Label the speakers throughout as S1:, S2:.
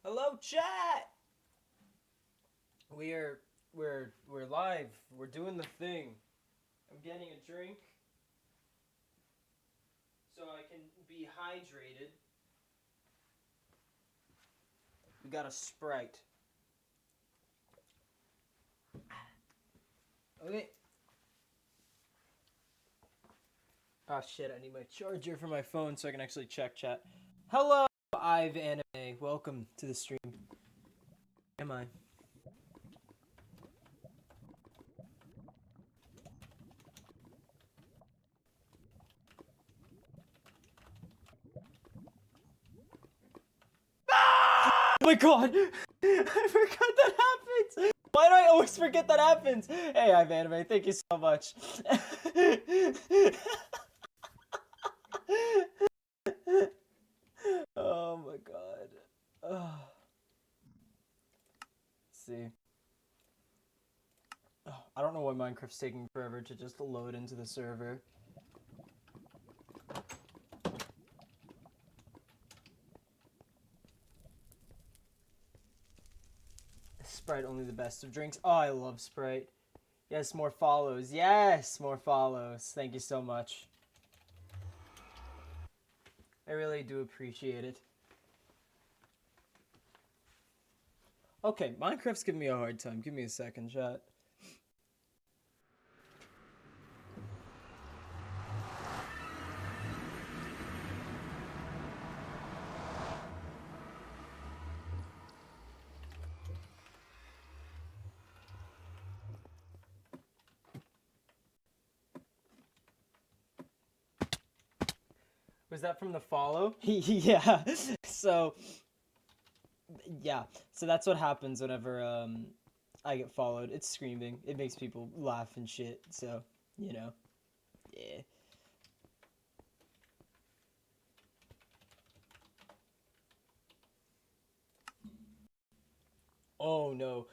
S1: Hello, chat. We're live. We're doing the thing. I'm getting a drink so I can be hydrated. We got a Sprite. Okay. Oh shit! I need my charger for my phone so I can actually check chat. Hello, I've Anime. Welcome to the stream. Am I? Oh my god! I forgot that happens! Why do I always forget that happens? Hey, I've Anime, thank you so much. Oh my god. Oh. Let's see. Oh, I don't know why Minecraft's taking forever to just load into the server. Sprite only the best of drinks. Oh, I love Sprite. Yes, more follows. Yes, more follows. Thank you so much. I really do appreciate it. Okay, Minecraft's giving me a hard time. Give me a second, chat. Was that from the follow? Yeah. So, yeah. So that's what happens whenever I get followed. It's screaming. It makes people laugh and shit. So, you know. Yeah. Oh no.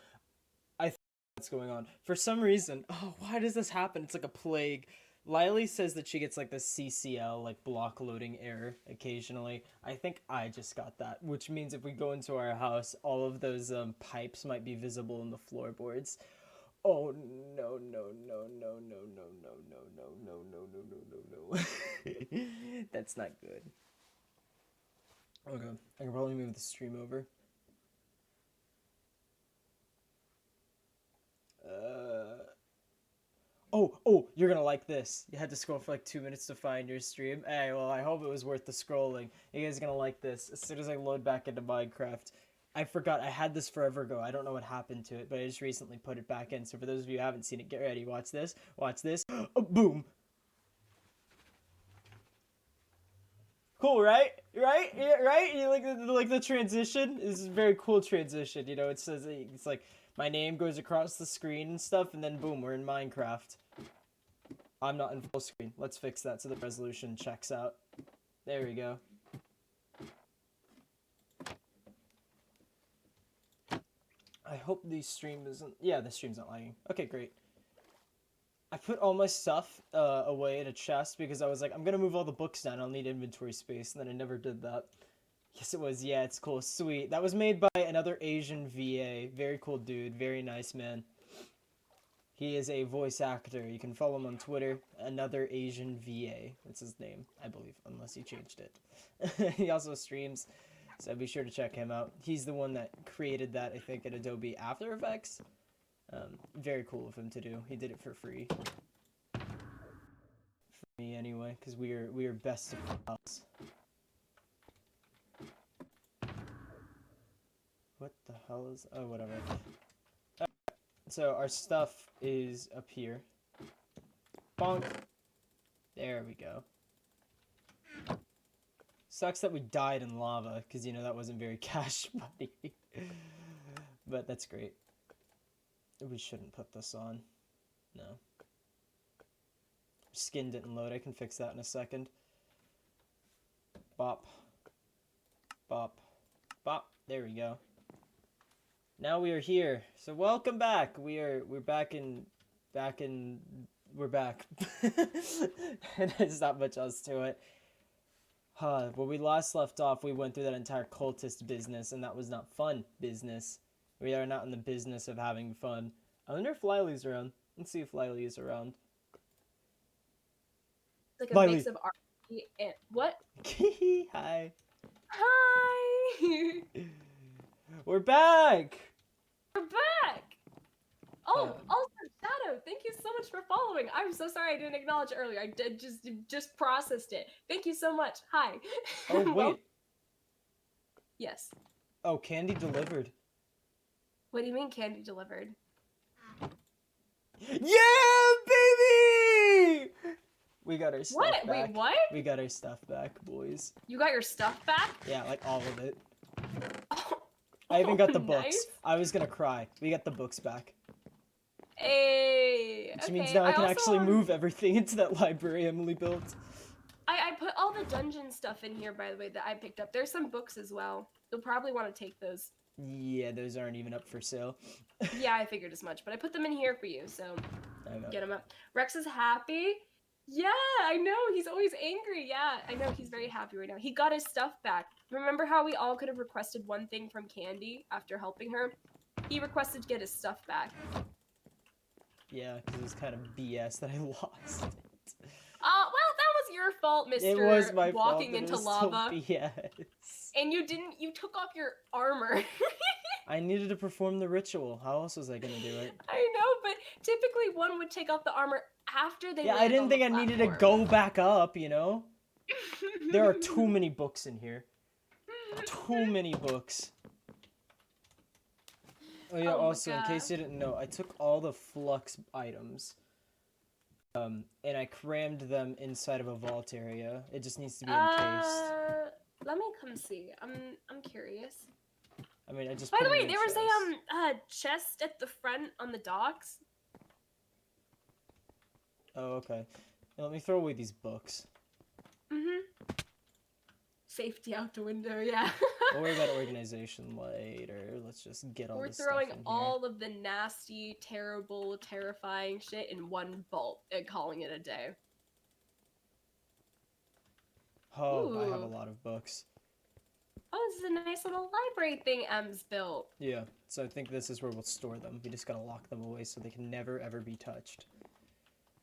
S1: I think what's going on. For some reason, oh, why does this happen? It's like a plague. Lily says that she gets like this CCL, like block loading error occasionally. I think I just got that, which means if we go into our house, all of those pipes might be visible in the floorboards. Oh no no no no no no no no no no no no no no no. That's not good. Okay, I can probably move the stream over. Oh, you're gonna like this. You had to scroll for like 2 minutes to find your stream. Hey, well, I hope it was worth the scrolling. You guys are gonna like this. As soon as I load back into Minecraft, I forgot I had this forever ago. I don't know what happened to it, but I just recently put it back in. So for those of you who haven't seen it, get ready. Watch this. Watch this. Oh, boom. Cool, right? Right? Yeah, right? You like the transition? This is a very cool transition. You know, it says it's like my name goes across the screen and stuff, and then boom, we're in Minecraft. I'm not in full screen. Let's fix that so the resolution checks out. There we go. I hope the stream isn't... Yeah, the stream's not lagging. Okay, great. I put all my stuff away in a chest because I was like, I'm gonna move all the books down. I'll need inventory space, and then I never did that. Yes, it was. Yeah, it's cool. Sweet. That was made by another Asian VA. Very cool dude. Very nice man. He is a voice actor. You can follow him on Twitter. Another Asian VA. That's his name, I believe, unless he changed it. He also streams, so be sure to check him out. He's the one that created that, I think, at Adobe After Effects. Very cool of him to do. He did it for free. For me, anyway, because we are best of pals. What the hell is... Oh, whatever. So our stuff is up here. Bonk. There we go. Sucks that we died in lava, because, you know, that wasn't very cash money. But that's great. We shouldn't put this on. No. Skin didn't load. I can fix that in a second. Bop. Bop. Bop. There we go. Now we are here. So welcome back. We're back in we're back. There's not much else to it. Where we last left off, we went through that entire cultist business, and that was not fun business. We are not in the business of having fun. I wonder if Lily's around. Let's see if Lily is around.
S2: Like a
S1: Lily.
S2: mix of RPG and what?
S1: Hi.
S2: Hi.
S1: We're back.
S2: We're back. Oh, also Shadow, thank you so much for following. I'm so sorry I didn't acknowledge it earlier. I did just processed it. Thank you so much. Hi.
S1: Oh wait.
S2: Well, yes.
S1: Oh, candy delivered.
S2: What do you mean candy delivered?
S1: Yeah, baby! We got our stuff back.
S2: Wait, what?
S1: We got our stuff back, boys.
S2: You got your stuff back?
S1: Yeah, like all of it.
S2: Oh,
S1: I even got the books.
S2: nice.
S1: I was gonna cry. We got the books back.
S2: Hey.
S1: Which means now I can actually move everything into that library Emily built.
S2: I put all the dungeon stuff in here, by the way, that I picked up. There's some books as well. You'll probably want to take those.
S1: Yeah, those aren't even up for sale.
S2: Yeah, I figured as much, but I put them in here for you, so get them up. Rex is happy. Yeah, I know. He's always angry. Yeah, I know. He's very happy right now. He got his stuff back. Remember how we all could have requested one thing from Candy after helping her? He requested to get his stuff back.
S1: Yeah, because it was kind of BS that I lost it.
S2: Well, that was your fault, Mr.
S1: It was my
S2: walking
S1: fault,
S2: into
S1: it was
S2: lava.
S1: So BS.
S2: And you took off your armor.
S1: I needed to perform the ritual. How else was I gonna do it?
S2: I know, but typically one would take off the armor after they.
S1: Yeah, I didn't think I needed to go back up, you know? There are too many books in here. Too many books. Oh yeah, also, in case you didn't know, I took all the flux items. And I crammed them inside of a vault area. It just needs to be encased.
S2: Let me come see. I'm curious.
S1: I mean, I just.
S2: By the way, there was a chest at the front on the docks.
S1: Oh, okay. Now, let me throw away these books.
S2: Safety out the window, yeah.
S1: We'll worry about organization later. Let's just get all this stuff in here.
S2: We're throwing all of the nasty, terrible, terrifying shit in one vault and calling it a day.
S1: Oh, ooh. I have a lot of books.
S2: Oh, this is a nice little library thing Em's built.
S1: Yeah, so I think this is where we'll store them. We just gotta lock them away so they can never, ever be touched.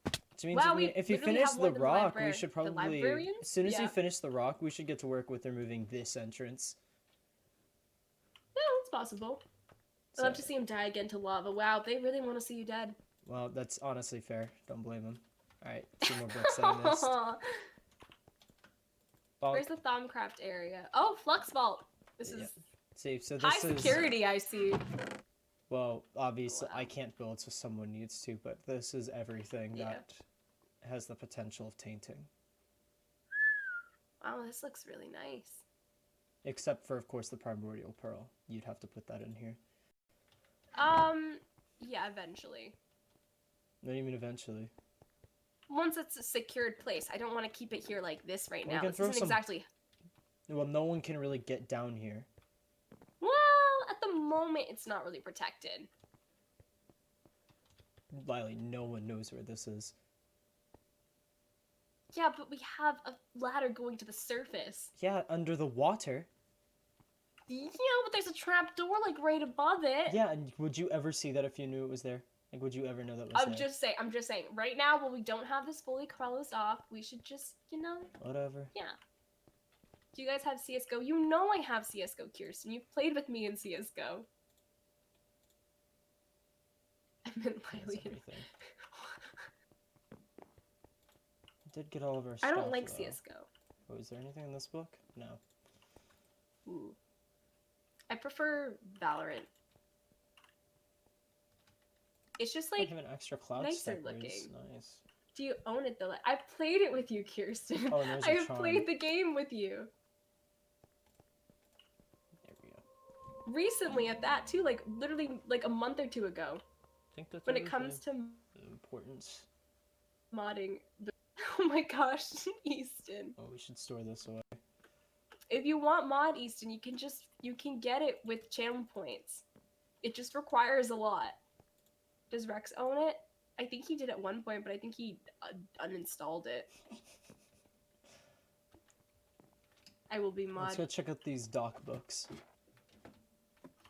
S1: Which means if you finish the rock, we should probably, as soon as you finish the rock, we should get to work with removing this entrance.
S2: Yeah, it's possible. I'd love to see him die again to lava. Wow, they really want to see you dead.
S1: Well, that's honestly fair. Don't blame him. Alright, 2 more books that I missed.
S2: Where's the Thaumcraft area? Oh, Flux Vault. This is
S1: safe. So this
S2: high security, I see.
S1: Well, obviously, I can't build, so someone needs to, but this is everything that has the potential of tainting.
S2: Wow, this looks really nice.
S1: Except for, of course, the Primordial Pearl. You'd have to put that in here.
S2: Yeah, eventually.
S1: What do you mean eventually?
S2: Once it's a secured place. I don't want to keep it here like this right now. This isn't exactly...
S1: Well, no one can really get down here.
S2: Well, at the moment, it's not really protected.
S1: Lily, no one knows where this is.
S2: Yeah, but we have a ladder going to the surface.
S1: Yeah, under the water.
S2: Yeah, but there's a trap door, like, right above it.
S1: Yeah, and would you ever see that if you knew it was there? Like, would you ever know that was there?
S2: I'm just saying. Right now, while we don't have this fully closed off, we should just, you know...
S1: Whatever.
S2: Yeah. Do you guys have CSGO? You know I have CSGO, Kirsten. You've played with me in CSGO. I meant Lily.
S1: Did get all of our stuff.
S2: I don't like CSGO.
S1: Oh, is there anything in this book? No.
S2: Ooh. I prefer Valorant. It's just like
S1: an extra cloud
S2: nicer looking.
S1: Nice.
S2: Do you own it though? I played it with you, Kirsten.
S1: Oh, there's
S2: I have played the game with you.
S1: There we go.
S2: Recently at that too, like literally like a month or 2 ago.
S1: I think that's
S2: when it comes to
S1: importance.
S2: Modding. Oh my gosh, Easton.
S1: Oh, we should store this away.
S2: If you want mod Easton, you can get it with channel points. It just requires a lot. Does Rex own it? I think he did at one point, but I think he uninstalled it. I will be
S1: Let's
S2: mod.
S1: go check out these dock books.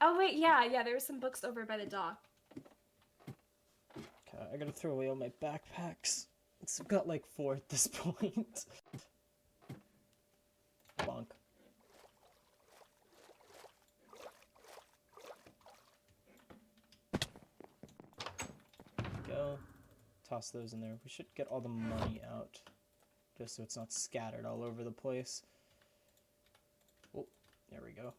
S2: Oh wait, yeah, there were some books over by the dock.
S1: Okay, I gotta throw away all my backpacks. I've got like 4 at this point. Bonk. Go. Toss those in there. We should get all the money out, just so it's not scattered all over the place. Oh, there we go.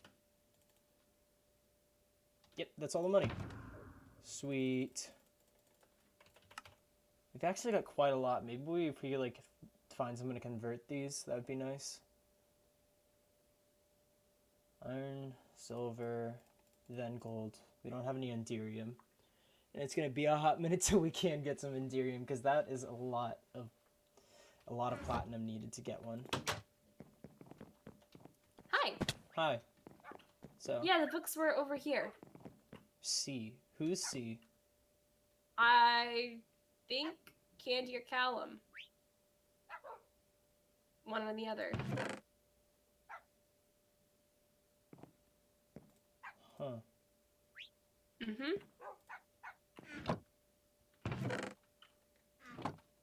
S1: Yep, that's all the money. Sweet. We've actually got quite a lot. Maybe if we could, like, find someone to convert these, that would be nice. Iron, silver, then gold. We don't have any Enderium. And it's gonna be a hot minute till we can get some Enderium, because that is a lot of platinum needed to get one.
S2: Hi.
S1: Hi. So.
S2: Yeah, the books were over here.
S1: C. Who's C?
S2: I think Candy or Callum. One or the other.
S1: Huh.
S2: Mm-hmm.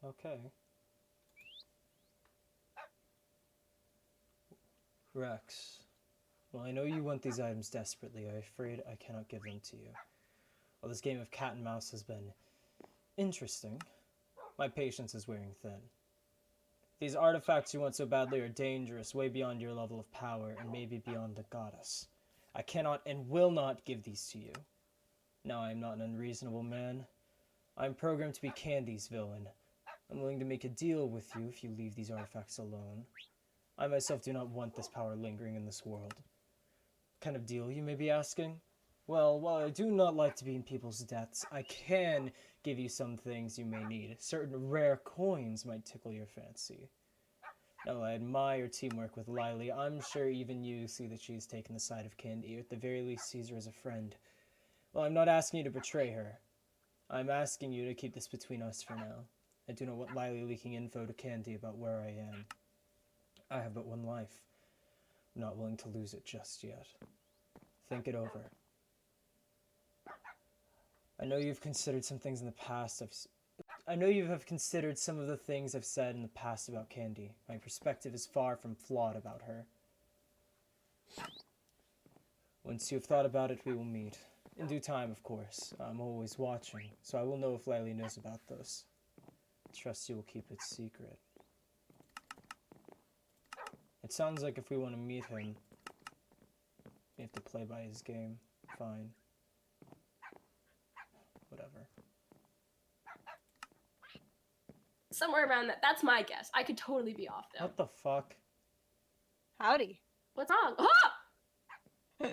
S1: Okay. Rex. Well, I know you want these items desperately. I'm afraid I cannot give them to you. Well, this game of cat and mouse has been interesting. My patience is wearing thin. These artifacts you want so badly are dangerous, way beyond your level of power, and maybe beyond the goddess. I cannot and will not give these to you. No, I am not an unreasonable man. I am programmed to be Candy's villain. I'm willing to make a deal with you if you leave these artifacts alone. I myself do not want this power lingering in this world. What kind of deal, you may be asking? Well, while I do not like to be in people's debts, I can give you some things you may need. Certain rare coins might tickle your fancy. Now, I admire teamwork with Lily. I'm sure even you see that she's taken the side of Candy, or at the very least sees her as a friend. Well, I'm not asking you to betray her. I'm asking you to keep this between us for now. I do not want Lily leaking info to Candy about where I am. I have but one life. I'm not willing to lose it just yet. Think it over. I know you've considered some things in the past. I know you have considered some of the things I've said in the past about Candy. My perspective is far from flawed about her. Once you have thought about it, we will meet. In due time, of course. I'm always watching, so I will know if Lily knows about this. Trust you will keep it secret. It sounds like if we want to meet him, we have to play by his game. Fine. Whatever.
S2: Somewhere around that. That's my guess. I could totally be off, though.
S1: What the fuck?
S3: Howdy.
S2: What's wrong? Ah!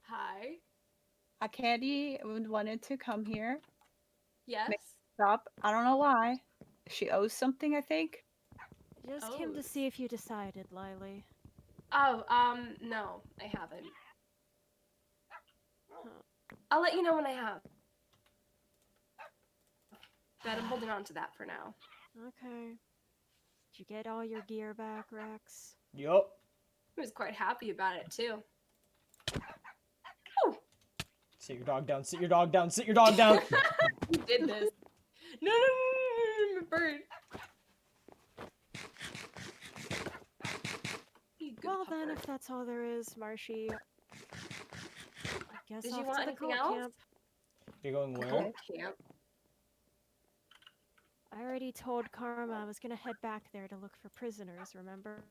S2: Hi.
S3: A Candy wanted to come here.
S2: Yes.
S3: Stop. I don't know why. She owes something, I think.
S4: Just came to see if you decided, Lily.
S2: Oh, no, I haven't.
S4: Huh.
S2: I'll let you know when I have. But I'm holding on to that for now.
S4: Okay. Did you get all your gear back, Rex?
S1: Yup.
S2: I was quite happy about it, too.
S1: Sit your dog down, sit your dog down, sit your dog down!
S2: You did this. No, my bird. You good
S4: Well then,
S2: pupper.
S4: if that's all there is, Marshy, I guess
S2: Did
S4: off
S2: you want
S4: to the
S2: anything
S4: cult
S2: else?
S4: camp.
S1: You're going where?
S2: Cult camp.
S4: I already told Karma I was gonna head back there to look for prisoners, remember?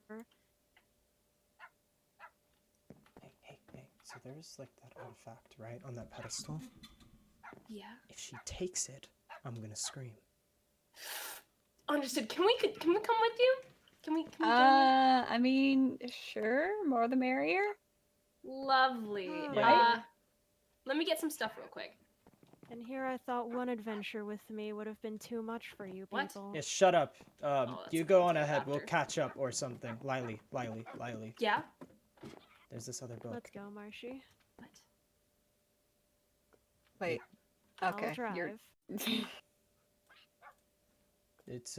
S1: Hey. So there's like that artifact, right, on that pedestal?
S2: Yeah.
S1: If she takes it, I'm gonna scream.
S2: Understood. Can we come with you? Can we join you?
S3: I mean, sure. More the merrier.
S2: Lovely.
S1: Yeah.
S2: Let me get some stuff real quick.
S4: And here I thought one adventure with me would have been too much for you
S2: What?
S4: people.
S1: Yeah, shut up.
S2: that's
S1: You
S2: what
S1: go
S2: we'll
S1: on
S2: do
S1: ahead. We'll
S2: after.
S1: catch up or something. Lily.
S2: Yeah?
S1: There's this other book.
S4: Let's go, Marshy.
S2: What?
S3: Wait.
S4: I'll
S3: Okay.
S4: drive.
S1: It's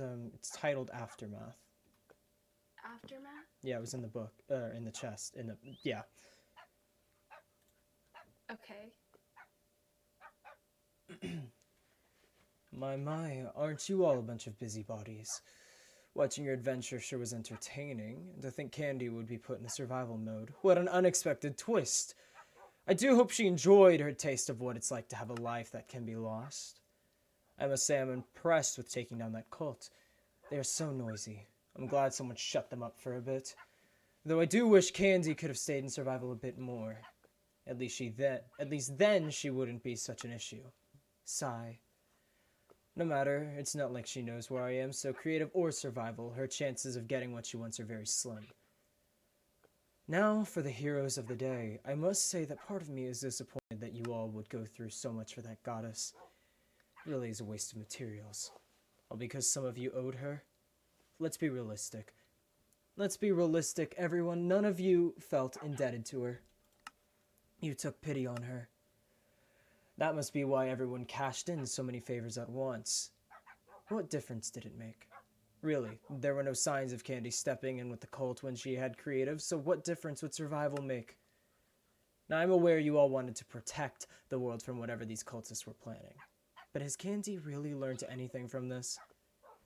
S1: titled Aftermath.
S2: Aftermath?
S1: Yeah, it was in the book, in the chest, yeah.
S2: Okay.
S1: My, aren't you all a bunch of busybodies? Watching your adventure sure was entertaining, and to think Candy would be put in a survival mode. What an unexpected twist! I do hope she enjoyed her taste of what it's like to have a life that can be lost. I must say I'm impressed with taking down that cult. They are so noisy. I'm glad someone shut them up for a bit. Though I do wish Candy could have stayed in survival a bit more. At least then she wouldn't be such an issue. Sigh. No matter, it's not like she knows where I am, so creative or survival, her chances of getting what she wants are very slim. Now, for the heroes of the day, I must say that part of me is disappointed that you all would go through so much for that goddess. It really is a waste of materials. All because some of you owed her? Let's be realistic. Let's be realistic, everyone. None of you felt indebted to her. You took pity on her. That must be why everyone cashed in so many favors at once. What difference did it make? Really, there were no signs of Candy stepping in with the cult when she had creative, so what difference would survival make? Now, I'm aware you all wanted to protect the world from whatever these cultists were planning. But has Candy really learned anything from this?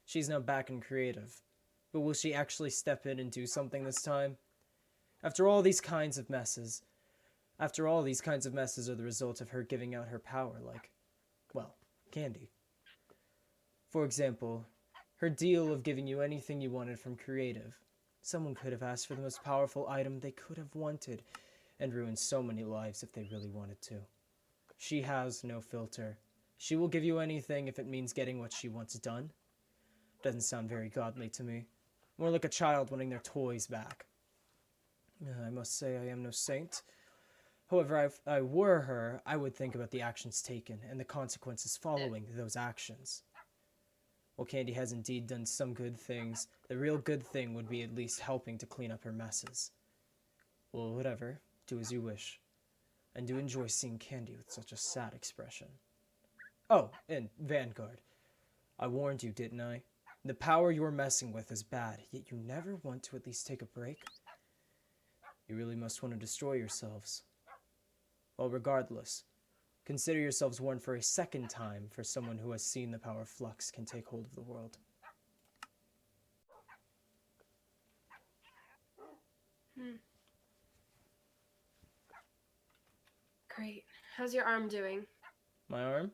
S1: She's now back in creative. But will she actually step in and do something this time? After all these kinds of messes are the result of her giving out her power, like, well, Candy. For example, her deal of giving you anything you wanted from creative. Someone could have asked for the most powerful item they could have wanted, and ruined so many lives if they really wanted to. She has no filter. She will give you anything if it means getting what she wants done. Doesn't sound very godly to me. More like a child wanting their toys back. I must say I am no saint. However, if I were her, I would think about the actions taken and the consequences following those actions. While Candy has indeed done some good things, the real good thing would be at least helping to clean up her messes. Well, whatever. Do as you wish. I do enjoy seeing Candy with such a sad expression. Oh, and Vanguard. I warned you, didn't I? The power you're messing with is bad, yet you never want to at least take a break? You really must want to destroy yourselves. Well, regardless, consider yourselves warned for a second time for someone who has seen the power Flux can take hold of the world.
S2: Great. How's your arm doing?
S1: My arm?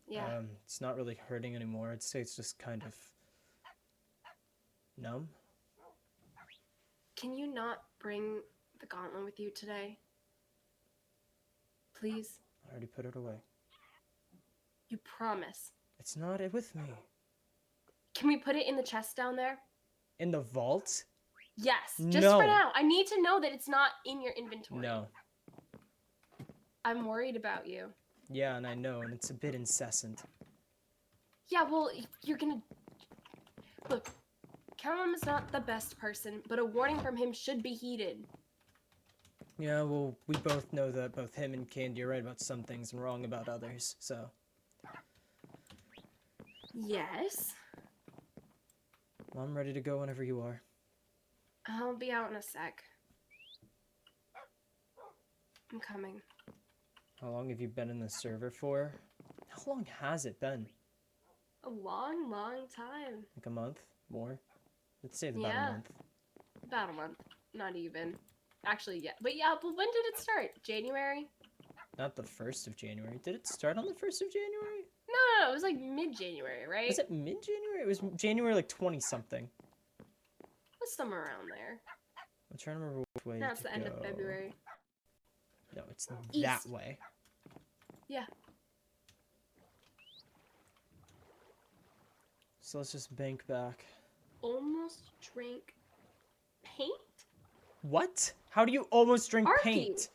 S2: Yeah.
S1: It's not really hurting anymore. I'd say it's just kind of numb.
S2: Can you not bring the gauntlet with you today? Please?
S1: I already put it away.
S2: You promise?
S1: It's not with me.
S2: Can we put it in the chest down there?
S1: In the vault?
S2: Yes, just
S1: No.
S2: for now. I need to know that it's not in your inventory.
S1: No.
S2: I'm worried about you.
S1: Yeah, and I know, and it's a bit incessant.
S2: Yeah, well, you're gonna... Look, Callum is not the best person, but a warning from him should be heeded.
S1: Yeah, well, we both know that both him and Candy are right about some things and wrong about others, so...
S2: Yes?
S1: Well, I'm ready to go whenever you are.
S2: I'll be out in a sec. I'm coming.
S1: How long have you been in the server for? How long has it been?
S2: A long, long time.
S1: Like a month? More? Let's say it's about
S2: Yeah.
S1: a month.
S2: About a month. Not even. Actually, yeah. But yeah, but when did it start? January?
S1: Not the 1st of January. Did it start on the 1st of January?
S2: No, it was like mid-January, right?
S1: Was it mid-January? It was January like 20-something.
S2: It was somewhere around there.
S1: I'm trying to remember which way
S2: Now it's
S1: to
S2: the end
S1: go.
S2: of February.
S1: No, it's that
S2: East.
S1: way.
S2: Yeah.
S1: So let's just bank back.
S2: Almost drank paint?
S1: What? How do you almost drink
S2: Arky.
S1: paint?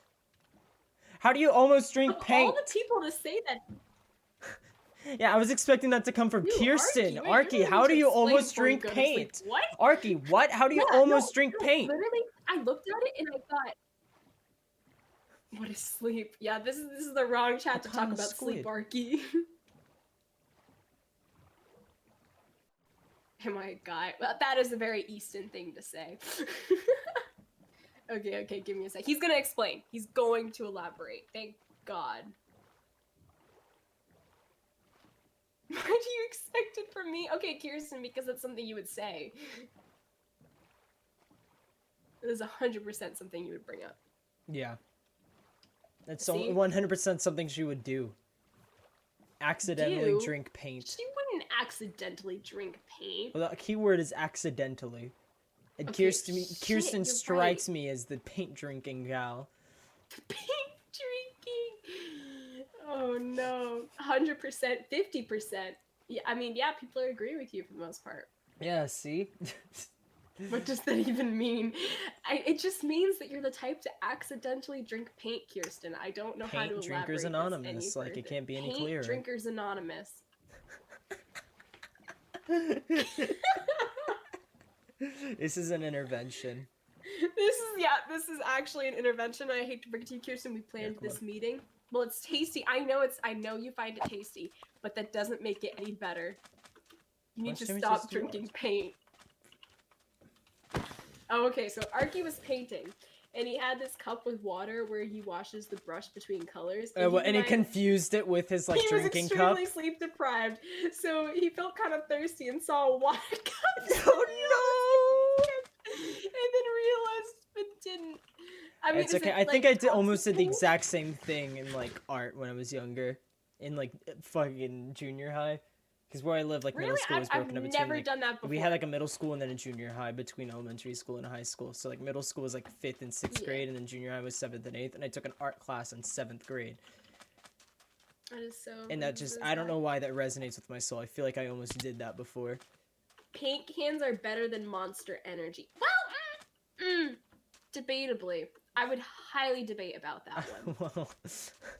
S1: How do you almost drink
S2: Of
S1: paint?
S2: all the people to say that.
S1: Yeah, I was expecting that to come from
S2: Dude,
S1: Kirsten.
S2: Arky, wait,
S1: Arky,
S2: you're gonna
S1: how
S2: need
S1: do
S2: to
S1: you
S2: explain
S1: almost
S2: before you
S1: drink
S2: go to sleep.
S1: paint?
S2: What?
S1: Arky, what? How do you
S2: Yeah,
S1: almost drink
S2: no,
S1: paint?
S2: Literally, I looked at it and I thought, what is sleep? Yeah, this is the wrong chat
S1: What
S2: to
S1: kind
S2: talk
S1: of
S2: about
S1: squid?
S2: sleep, Arky. Am I a guy? Well, that is a very Easton thing to say. Okay, give me a sec. He's gonna explain. He's going to elaborate. Thank God. What do you expect it from me? Okay, Kirsten, because that's something you would say. It is 100% something you would bring up.
S1: Yeah. That's
S2: See?
S1: 100% something she would do. Accidentally drink paint.
S2: She wouldn't accidentally drink paint.
S1: Well, the key word is accidentally. And
S2: Okay,
S1: Kirsten strikes me as the paint drinking gal.
S2: Paint drinking! Oh no. 100%, 50%. Yeah, I mean, yeah, people agree with you for the most part.
S1: Yeah, see?
S2: What does that even mean? It just means that you're the type to accidentally drink paint, Kirsten. I don't know how to elaborate.
S1: Paint Drinkers Anonymous. Like, it can't be any clearer.
S2: Paint Drinkers Anonymous.
S1: This is an intervention.
S2: This is actually an intervention. I hate to bring it to you, Kirsten. We planned this meeting. Well, it's tasty. I know you find it tasty, but that doesn't make it any better. You need to stop drinking paint. Oh, okay, so Arky was painting, and he had this cup with water where he washes the brush between colors.
S1: And he confused it with his, like, drinking cup?
S2: He was extremely sleep-deprived, so he felt kind of thirsty and saw a water cup.
S1: Oh, no!
S2: And then realized but didn't. I mean,
S1: it's okay. I think I almost did the exact same thing in, like, art when I was younger. In, like, fucking junior high. Because where I live, like, middle school was broken up between,
S2: I've never done that before.
S1: We had, like, a middle school and then a junior high between elementary school and high school. So, like, middle school was, like, 5th and 6th grade, and then junior high was 7th and 8th, and I took an art class in 7th grade.
S2: That is so...
S1: And that just, I don't know why that resonates with my soul. I feel like I almost did that before.
S2: Paint cans are better than Monster Energy. Well, debatably. I would highly debate about that one.
S1: Well,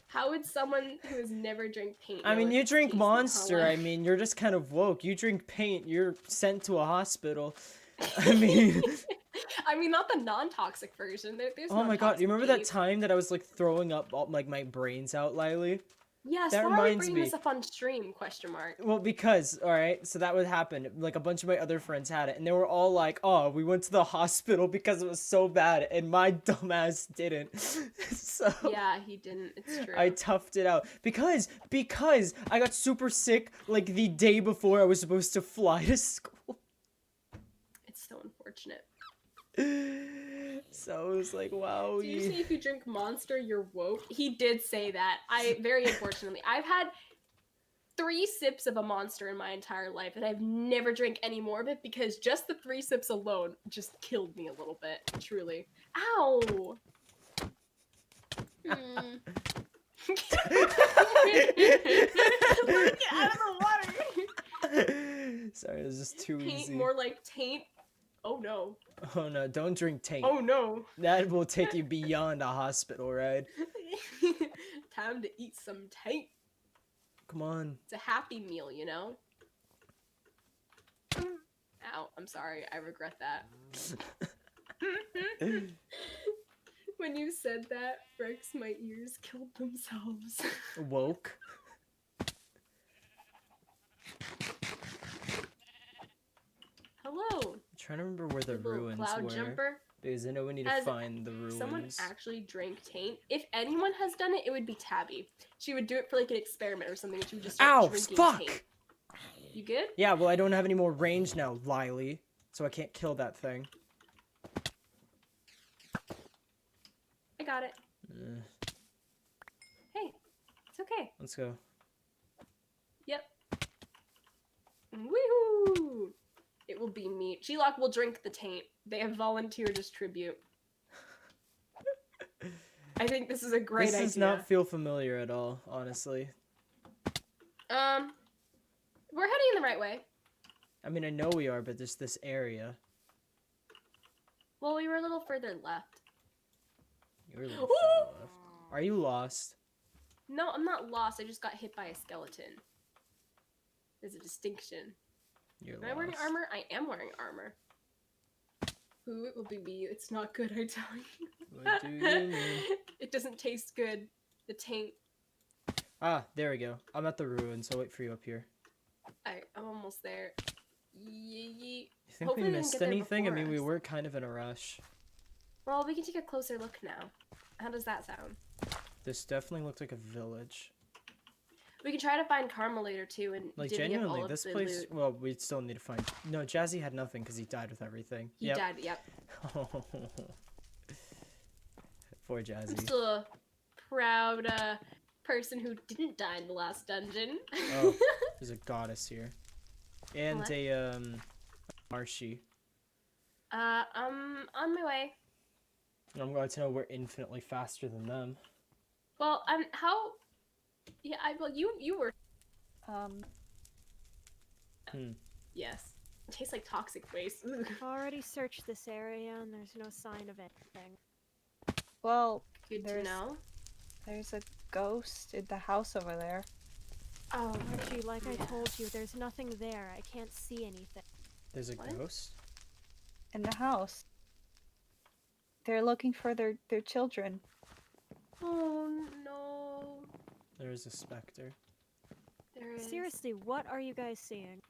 S2: how would someone who has never drank paint...
S1: I mean, you drink Monster. I mean, you're just kind of woke. You drink paint, you're sent to a hospital. I mean...
S2: I mean, not the non-toxic version. There's
S1: oh my god, you remember that time that I was, like, throwing up, all, like, my brains out, Lily?
S2: Yes,
S1: that
S2: why are we
S1: reminds
S2: bringing
S1: me.
S2: this up on stream, question mark?
S1: Well, because, alright, so that would happen. Like, a bunch of my other friends had it, and they were all like, oh, we went to the hospital because it was so bad, and my dumbass didn't. So...
S2: yeah, he didn't, it's true.
S1: I toughed it out. Because I got super sick, like, the day before I was supposed to fly to school.
S2: It's so unfortunate.
S1: So it was like, wow.
S2: Did you say if you drink Monster, you're woke? He did say that. Very unfortunately. I've had 3 sips of a Monster in my entire life, and I've never drank any more of it because just the 3 sips alone just killed me a little bit. Truly. Ow! Get out of the water!
S1: Sorry, it was just too
S2: Paint
S1: easy.
S2: more like taint. Oh no.
S1: Oh no, don't drink taint.
S2: Oh no.
S1: That will take you beyond a hospital ride.
S2: Time to eat some taint.
S1: Come on.
S2: It's a happy meal, you know? Ow, I'm sorry. I regret that. When you said that, Rex, my ears killed themselves.
S1: Woke.
S2: Hello.
S1: I'm trying to remember where the ruins
S2: cloud
S1: were.
S2: Jumper.
S1: Because I know we need to find the ruins.
S2: Someone actually drank taint. If anyone has done it, it would be Tabby. She would do it for like an experiment or something, and she would just start drinking taint. You good?
S1: Yeah, well, I don't have any more range now, Lily. So I can't kill that thing.
S2: I got it. Hey, it's okay.
S1: Let's go.
S2: Yep. Woohoo! It will be meat. G-Lock will drink the taint. They have volunteered as tribute. I think this is a great idea.
S1: This does not feel familiar at all, honestly.
S2: We're heading in the right way.
S1: I mean, I know we are, but there's this area.
S2: Well, we were a little further left.
S1: You're a little further left. Are you lost?
S2: No, I'm not lost. I just got hit by a skeleton. There's a distinction.
S1: You're
S2: Am I wearing armor? I am wearing armor. Ooh, it will be me. It's not good, I tell you.
S1: What do you mean?
S2: It doesn't taste good. The taint.
S1: Ah, there we go. I'm at the ruins. I'll wait for you up here.
S2: I'm almost there.
S1: You think
S2: Hopefully
S1: we
S2: they didn't
S1: missed
S2: get there
S1: anything? I
S2: before
S1: mean, we
S2: us.
S1: were kind of in a rush.
S2: Well, we can take a closer look now. How does that sound?
S1: This definitely looked like a village.
S2: We can try to find Karma later too and
S1: Like,
S2: divvy up
S1: genuinely,
S2: all of
S1: this
S2: the
S1: place...
S2: loot.
S1: Well, we still need to find... No, Jazzy had nothing because he died with everything.
S2: He died, yep.
S1: Poor Jazzy.
S2: I'm still a proud person who didn't die in the last dungeon.
S1: Oh, there's a goddess here. And
S2: What?
S1: a, Marshy.
S2: I'm on my way.
S1: I'm glad to know we're infinitely faster than them.
S2: Well, how... Yeah, well, you were... Yes. It tastes like toxic waste. Ugh.
S4: I've already searched this area and there's no sign of anything.
S3: Well,
S2: Good to know.
S3: there's a ghost in the house over there.
S2: Oh,
S4: Archie, like I told you, there's nothing there. I can't see anything.
S1: There's a
S2: What?
S1: ghost?
S3: In the house. They're looking for their children.
S2: Oh, no.
S1: There is a specter.
S2: There is...
S4: Seriously, what are you guys seeing?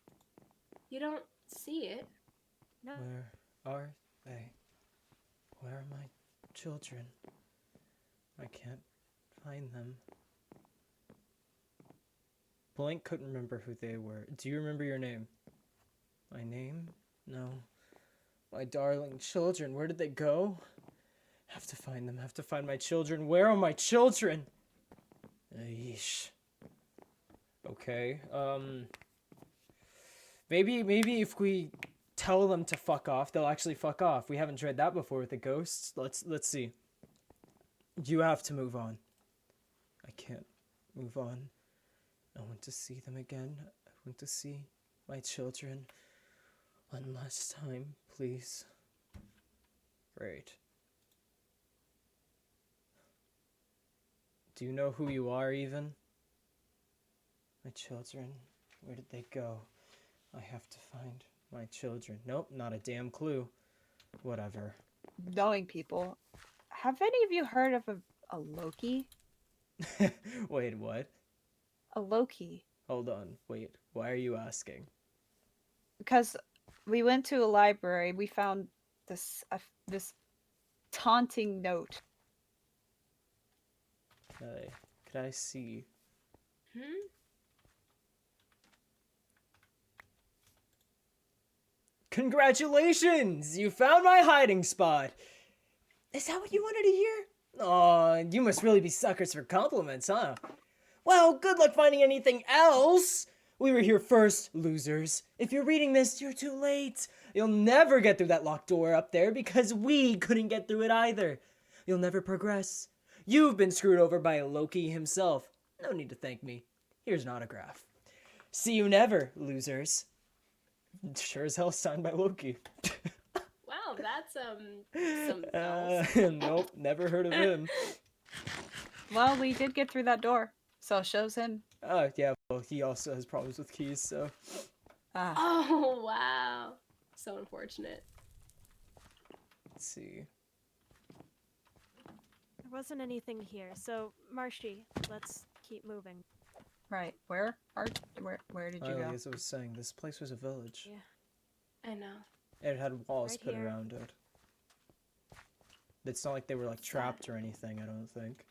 S2: You don't see it.
S4: No.
S1: Where are they? Where are my children? I can't find them. Blank couldn't remember who they were. Do you remember your name? My name? No. My darling children, where did they go? Have to find them, have to find my children. Where are my children? Yeesh. Okay, maybe if we tell them to fuck off, they'll actually fuck off. We haven't tried that before with the ghosts. Let's see. You have to move on. I can't move on. I want to see them again. I want to see my children one last time, please. Great. Do you know who you are, even? My children, where did they go? I have to find my children. Nope, not a damn clue. Whatever.
S3: Knowing people. Have any of you heard of a Loki?
S1: Wait, what?
S3: A Loki.
S1: Hold on, wait. Why are you asking?
S3: Because we went to a library, we found this taunting note.
S1: Could I see? Congratulations! You found my hiding spot! Is that what you wanted to hear? Aw, you must really be suckers for compliments, huh? Well, good luck finding anything else! We were here first, losers. If you're reading this, you're too late. You'll never get through that locked door up there because we couldn't get through it either. You'll never progress. You've been screwed over by Loki himself. No need to thank me. Here's an autograph. See you never, losers. Sure as hell signed by Loki.
S2: Wow, that's something else.
S1: Nope, never heard of him.
S3: Well, we did get through that door, so it shows him.
S1: Yeah, well, he also has problems with keys, so.
S2: Oh, wow. So unfortunate.
S1: Let's see.
S4: There wasn't anything here, so Marshy, let's keep moving.
S3: Right. Where did you go?
S1: As I was saying, this place was a village.
S4: Yeah.
S2: I know.
S1: It had walls
S4: Right
S1: put
S4: here.
S1: around it. It's not like they were like trapped or anything, I don't think.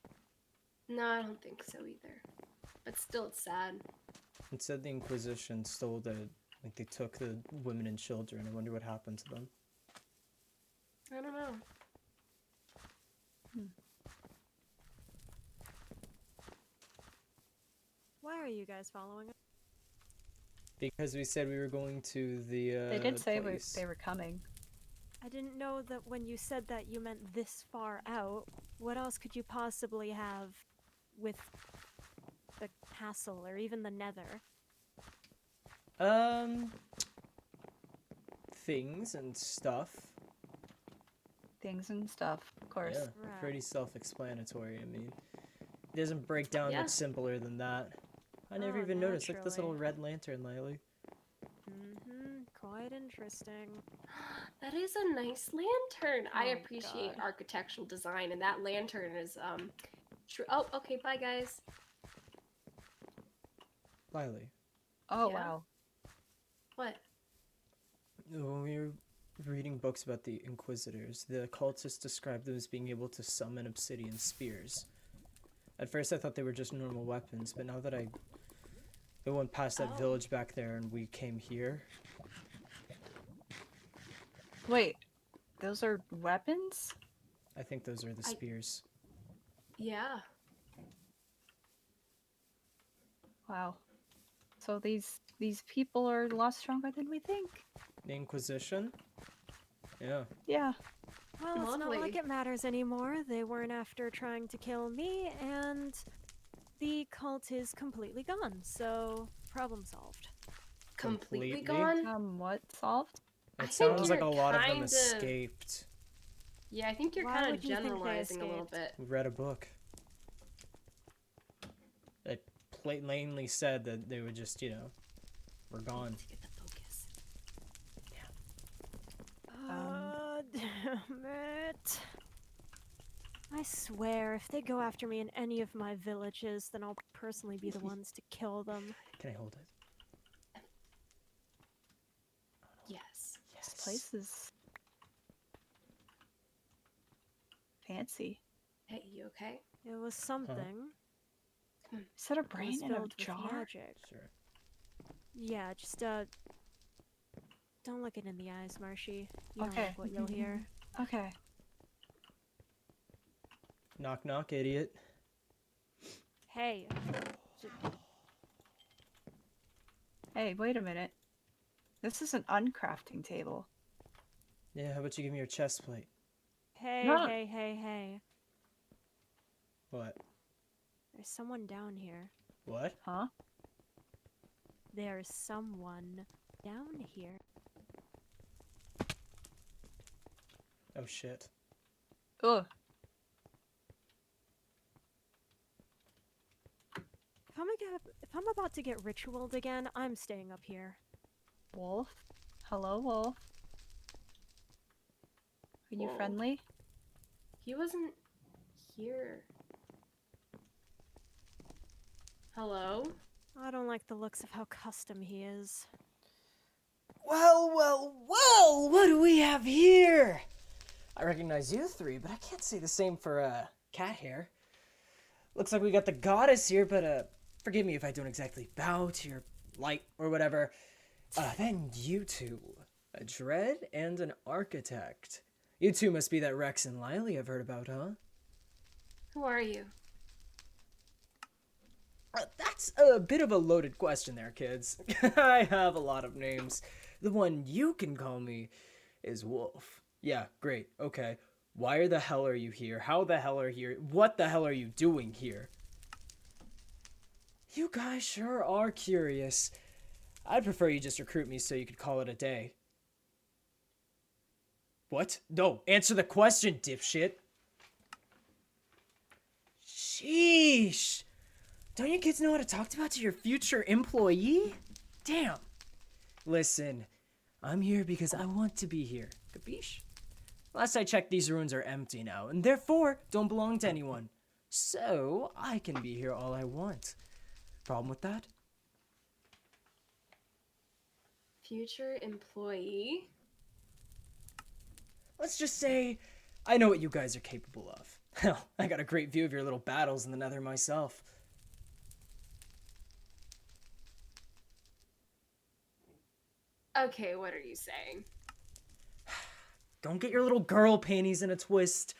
S2: No, I don't think so either. But still, it's sad.
S1: It said the Inquisition stole like they took the women and children. I wonder what happened to them.
S2: I don't know.
S4: Why are you guys following us?
S1: Because we said we were going to the
S3: They did say
S1: place.
S3: they were coming.
S4: I didn't know that when you said that you meant this far out. What else could you possibly have with the castle or even the nether?
S1: Things and stuff.
S3: Things and stuff, of course.
S1: Yeah,
S4: Right.
S1: pretty self-explanatory. I mean, it doesn't break down
S2: Yeah.
S1: much simpler than that. I never
S4: Oh,
S1: even noticed. Look at this little
S4: naturally.
S1: red lantern, Lily.
S4: Quite interesting.
S2: That is a nice lantern. I
S4: Oh,
S2: appreciate
S4: God.
S2: architectural design, and that lantern is true. Oh, okay. Bye, guys.
S1: Lily,
S3: Oh
S2: Yeah.
S3: wow.
S2: What?
S1: When we were reading books about the Inquisitors, the cultists described them as being able to summon obsidian spears. At first I thought they were just normal weapons, but now that I went past that village back there and we came here...
S3: Wait, those are weapons?
S1: I think those are the spears.
S2: Yeah.
S3: Wow. So these people are a lot stronger than we think.
S1: The Inquisition? Yeah.
S3: Yeah.
S4: Well, it's not
S2: Lovely.
S4: like it matters anymore. They weren't after trying to kill me, and the cult is completely gone, so problem solved.
S2: Completely
S1: Completely?
S2: gone?
S3: What solved?
S1: It sounds like a
S2: you're
S1: lot of them
S2: kinda-
S1: escaped.
S2: Yeah, I think you're
S4: Why
S2: kind of
S4: would you think they
S2: generalizing a little
S4: escaped?
S2: bit.
S1: We read a book. It plainly said that they would just, you know, were gone.
S2: To get the focus.
S4: Damn it. I swear, if they go after me in any of my villages, then I'll personally be the ones to kill them.
S1: Can I hold it?
S2: Yes.
S3: This place is fancy.
S2: Hey, you okay?
S4: It was something.
S3: Is that a
S4: It was
S3: brain in a
S4: filled with
S3: jar?
S4: magic.
S1: Sure.
S4: Yeah, just don't look it in the eyes, Marshy. You don't
S3: Okay.
S4: like what you'll hear.
S3: Okay.
S1: Knock knock, idiot.
S4: Hey.
S3: Hey, wait a minute. This is an uncrafting table.
S1: Yeah, how about you give me your chest plate?
S4: Hey,
S3: No.
S4: hey.
S1: What?
S4: There's someone down here.
S1: What?
S3: Huh?
S4: There's someone down here.
S1: Oh shit.
S3: Ugh.
S4: If I'm about to get ritualed again, I'm staying up here.
S3: Wolf? Hello, Wolf. Are you
S2: Whoa.
S3: friendly?
S2: He wasn't here. Hello?
S4: I don't like the looks of how custom he is.
S1: Well, what do we have here? I recognize you three, but I can't say the same for, cat hair. Looks like we got the goddess here, but, forgive me if I don't exactly bow to your light or whatever. Then you two, a dread and an architect. You two must be that Rex and Lily I've heard about, huh?
S2: Who are you?
S1: That's a bit of a loaded question there, kids. I have a lot of names. The one you can call me is Wulf. Yeah, great, okay. Why the hell are you here? How the hell are you here? What the hell are you doing here? You guys sure are curious. I'd prefer you just recruit me so you could call it a day. What? No, answer the question, dipshit. Sheesh. Don't you kids know how to talk about to your future employee? Damn. Listen, I'm here because I want to be here. Capiche? Last I checked, these ruins are empty now, and therefore don't belong to anyone. So, I can be here all I want. Problem with that?
S2: Future employee?
S1: Let's just say, I know what you guys are capable of. Hell, I got a great view of your little battles in the Nether myself.
S2: Okay, what are you saying?
S1: Don't get your little girl panties in a twist.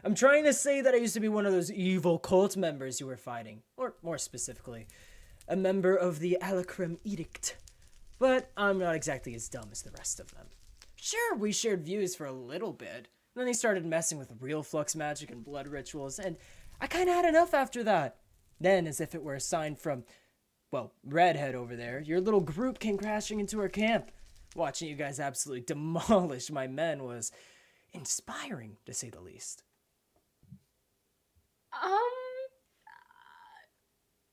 S1: I'm trying to say that I used to be one of those evil cult members you were fighting. Or, more specifically, a member of the Alacrim Edict. But I'm not exactly as dumb as the rest of them. Sure, we shared views for a little bit. Then they started messing with real flux magic and blood rituals, and I kinda had enough after that. Then, as if it were a sign from, well, Redhead over there, your little group came crashing into our camp. Watching you guys absolutely demolish my men was inspiring, to say the least.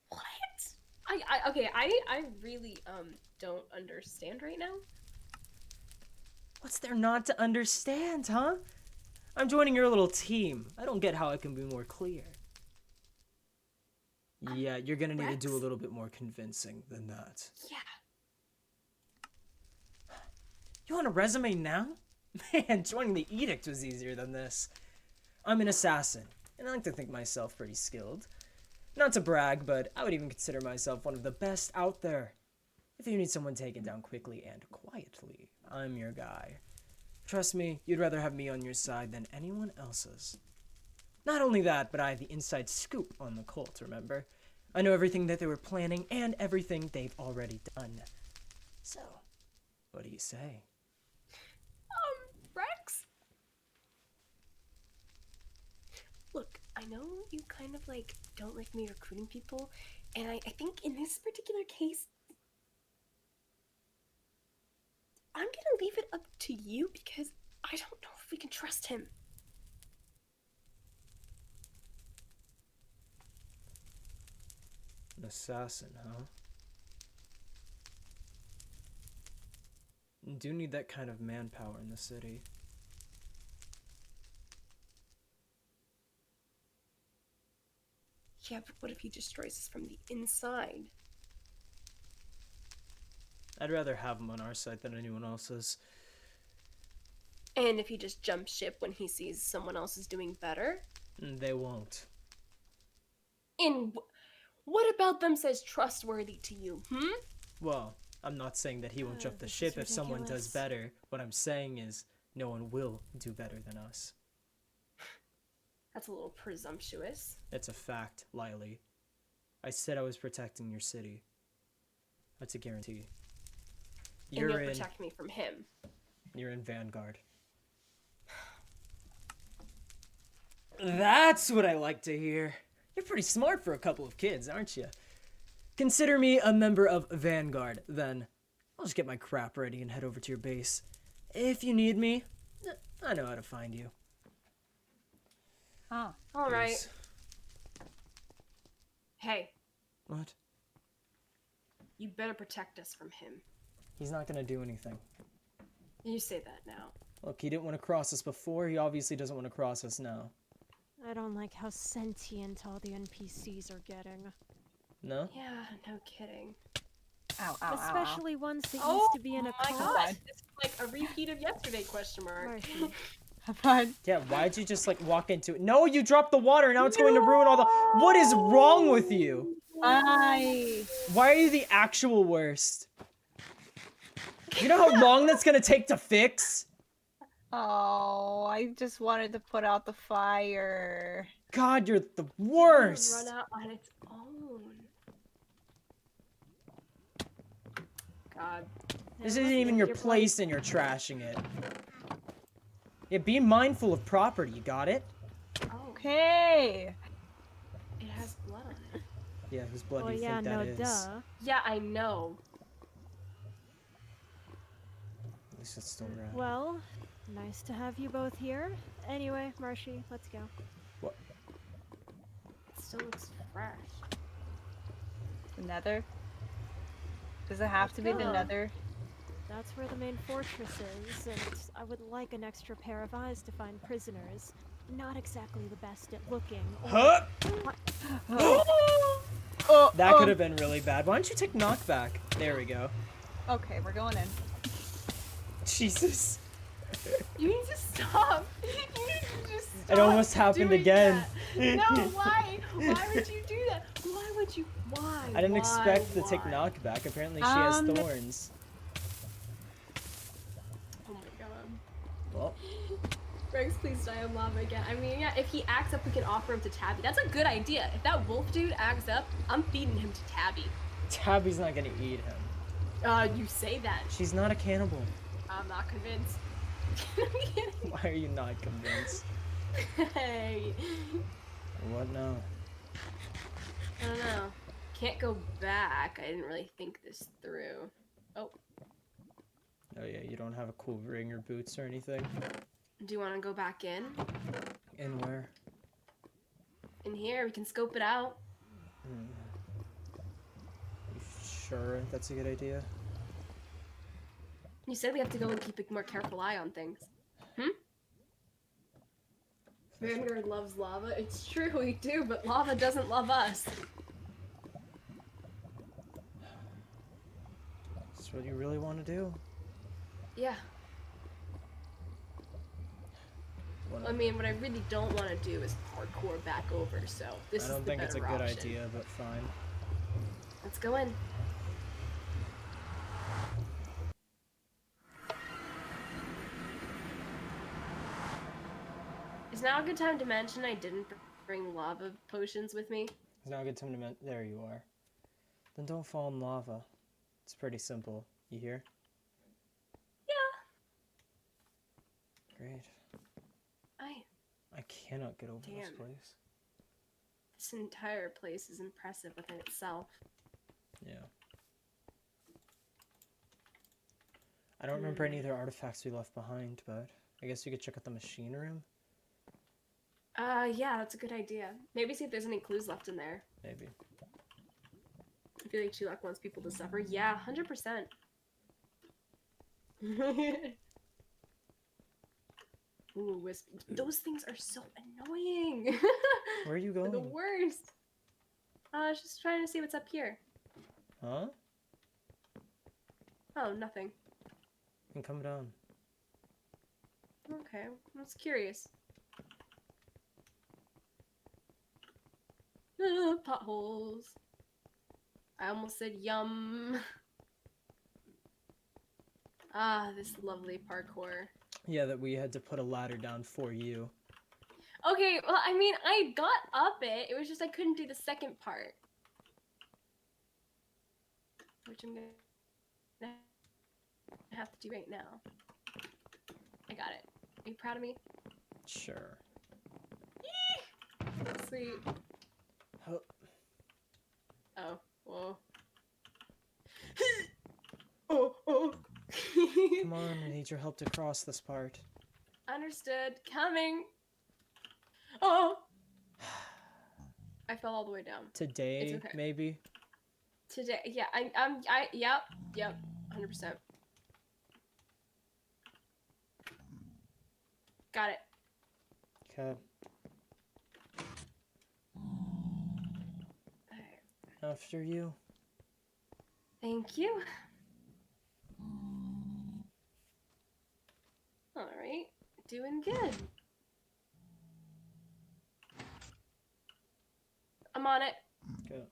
S2: What? I really, don't understand right now.
S1: What's there not to understand, huh? I'm joining your little team. I don't get how I can be more clear. Yeah, you're gonna need to do a little bit more convincing than that.
S2: Yeah.
S1: You want a resume now? Man, joining the Edict was easier than this. I'm an assassin, and I like to think myself pretty skilled. Not to brag, but I would even consider myself one of the best out there. If you need someone taken down quickly and quietly, I'm your guy. Trust me, you'd rather have me on your side than anyone else's. Not only that, but I have the inside scoop on the cult, remember? I know everything that they were planning and everything they've already done. So, what do you say?
S2: Rex? Look, I know you kind of like don't like me recruiting people, and I think in this particular case, I'm gonna leave it up to you because I don't know if we can trust him.
S1: An assassin, huh? You do need that kind of manpower in the city.
S2: Yeah, but what if he destroys us from the inside?
S1: I'd rather have him on our side than anyone else's.
S2: And if he just jumps ship when he sees someone else is doing better?
S1: They won't.
S2: And what about them says trustworthy to you,
S1: Well, I'm not saying that he won't jump the
S4: this is
S1: ship if someone does
S4: ridiculous.
S1: better. What I'm saying is, no one will do better than us.
S2: That's a little presumptuous.
S1: It's a fact, Lily. I said I was protecting your city. That's a guarantee.
S2: And you'll protect me from him.
S1: You're in Vanguard. That's what I like to hear. You're pretty smart for a couple of kids, aren't you? Consider me a member of Vanguard, then. I'll just get my crap ready and head over to your base. If you need me, I know how to find you.
S3: Huh.
S2: All right.
S1: Peace.
S2: Hey,
S1: What?
S2: you better protect us from him.
S1: He's not gonna do anything.
S2: You say that now.
S1: Look, he didn't want to cross us before, he obviously doesn't want to cross us now.
S4: I don't like how sentient all the NPCs are getting.
S1: No?
S2: Yeah, no kidding.
S3: Ow, ow, ow, ow.
S4: Especially ones that
S2: Oh
S4: used to be in a
S2: my
S4: cult.
S2: god, this is like a repeat of yesterday, question mark.
S4: Marshy.
S3: Fun.
S1: Yeah, why'd you just like walk into it? No, you dropped the water, now it's going to ruin all the— What is wrong with you?
S3: Bye.
S1: Why are you the actual worst? You know how long that's gonna take to fix?
S3: Oh, I just wanted to put out the fire.
S1: God, you're the
S2: It'll
S1: worst!
S2: run out on its own. God.
S1: This isn't even your place and you're trashing it. Yeah, be mindful of property, you got it?
S2: Oh,
S3: Okay.
S2: it has blood on it.
S1: Yeah, whose blood
S4: Well,
S1: do you
S4: yeah,
S1: think that
S4: no,
S1: is?
S4: duh.
S2: Yeah, I know.
S1: At least it's still red.
S4: Well, nice to have you both here. Anyway, Marshy, let's go.
S1: What?
S2: It still looks fresh.
S3: The Nether. Does it have to be the
S2: go.
S3: Nether?
S4: That's where the main fortress is, and I would like an extra pair of eyes to find prisoners. Not exactly the best at looking.
S1: Huh?
S3: Oh,
S1: That could have been really bad. Why don't you take knockback? There we go.
S3: Okay, we're going in.
S1: Jesus.
S2: You need to stop. You need to just stop.
S1: It almost happened
S2: doing
S1: again.
S2: that. No, why? Why would you do that? Why would you? Why?
S1: I didn't
S2: Why?
S1: expect to take
S2: Why?
S1: knockback. Apparently she has
S3: Um,
S1: thorns.
S2: Oh my god.
S1: Well,
S2: Rex, please die of lava again. I mean, yeah, if he acts up, we can offer him to Tabby. That's a good idea. If that wolf dude acts up, I'm feeding him to Tabby.
S1: Tabby's not gonna eat him.
S2: You say that.
S1: She's not a cannibal.
S2: I'm not convinced.
S1: Why are you not convinced?
S2: Hey.
S1: What now?
S2: I don't know. Can't go back. I didn't really think this through. Oh,
S1: Oh yeah, you don't have a cool ring or boots or anything?
S2: do you want to go back in?
S1: In where?
S2: In here, we can scope it out.
S1: You sure that's a good idea?
S2: You said we have to go and keep a more careful eye on things. Vanguard loves lava. It's true, we do, but lava doesn't love us.
S1: That's what you really want to do?
S2: Yeah, I mean, what I really don't want to do is parkour back over, so this is the better option.
S1: I don't think it's a good idea, but fine.
S2: Let's go in. Is now a good time to mention I didn't bring lava potions with me?
S1: It's now a good time to mention. There you are. Then don't fall in lava. It's pretty simple. You hear?
S2: Yeah.
S1: Great. I cannot get over this place.
S2: This entire place is impressive within itself.
S1: Yeah. I don't remember any other artifacts we left behind, but I guess you could check out the machine room.
S2: Yeah, that's a good idea. Maybe see if there's any clues left in there.
S1: Maybe.
S2: I feel like Chulak wants people to suffer. Yeah, 100%. Ooh, wisp. Those things are so annoying.
S1: Where are you going?
S2: They're the worst. I was just trying to see what's up here.
S1: Huh?
S2: Oh, nothing.
S1: You can come down.
S2: Okay, I was curious. Potholes. I almost said yum. Ah, this lovely parkour.
S1: Yeah, that we had to put a ladder down for you.
S2: Okay, well, I mean, I got up it. It was just I couldn't do the second part. Which I'm gonna have to do right now. I got it. Are you proud of me?
S1: Sure.
S2: Sweet.
S1: Oh.
S2: Oh, whoa. Oh.
S1: Come on, I need your help to cross this part.
S2: Understood. Coming. Oh. I fell all the way down.
S1: Today,
S2: It's okay.
S1: maybe?
S2: Today, yeah, yep, 100%. Got it.
S1: Okay. After you.
S2: Thank you. Alright, doing good. I'm on it.
S1: Go.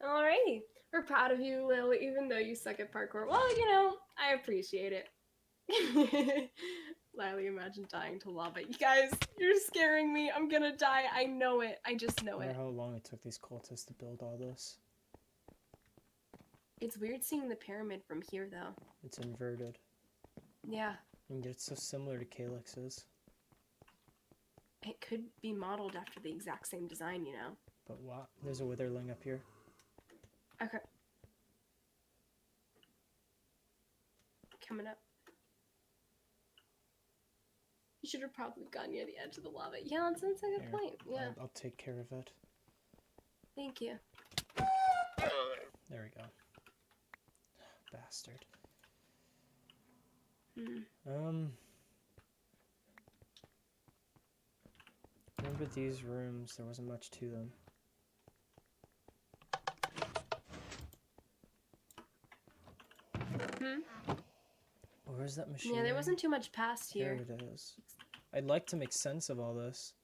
S2: Alrighty. We're proud of you, Lil, even though you suck at parkour. Well, you know, I appreciate it. Lily, imagine dying to lava. You guys, you're scaring me. I'm gonna die. I know it. I just know
S1: I
S2: it.
S1: wonder how long it took these cultists to build all this.
S2: It's weird seeing the pyramid from here, though.
S1: It's inverted.
S2: Yeah.
S1: And it's so similar to Calyx's.
S2: It could be modeled after the exact same design, you know?
S1: But what? There's a witherling up here.
S2: Okay. Coming up. You should have probably gone near the edge of the lava. Yeah, that's a good point. Yeah.
S1: I'll take care of it.
S2: Thank you.
S1: There we go. Bastard. Remember these rooms, there wasn't much to them. Where's that machine?
S2: Yeah, there wasn't too much past here.
S1: There it is. I'd like to make sense of all this.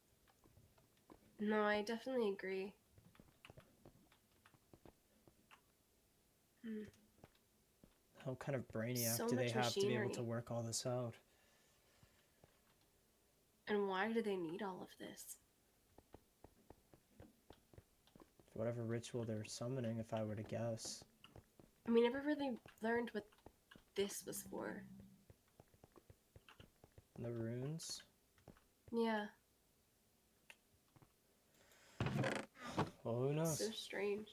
S2: No, I definitely agree.
S1: How kind of brainiac
S2: So
S1: do they
S2: much
S1: have to be able
S2: machinery.
S1: to work all this out?
S2: And why do they need all of this?
S1: Whatever ritual they're summoning, if I were to guess.
S2: I mean, never really learned what this was for.
S1: And the runes?
S2: Yeah.
S1: Well, who knows?
S2: So strange.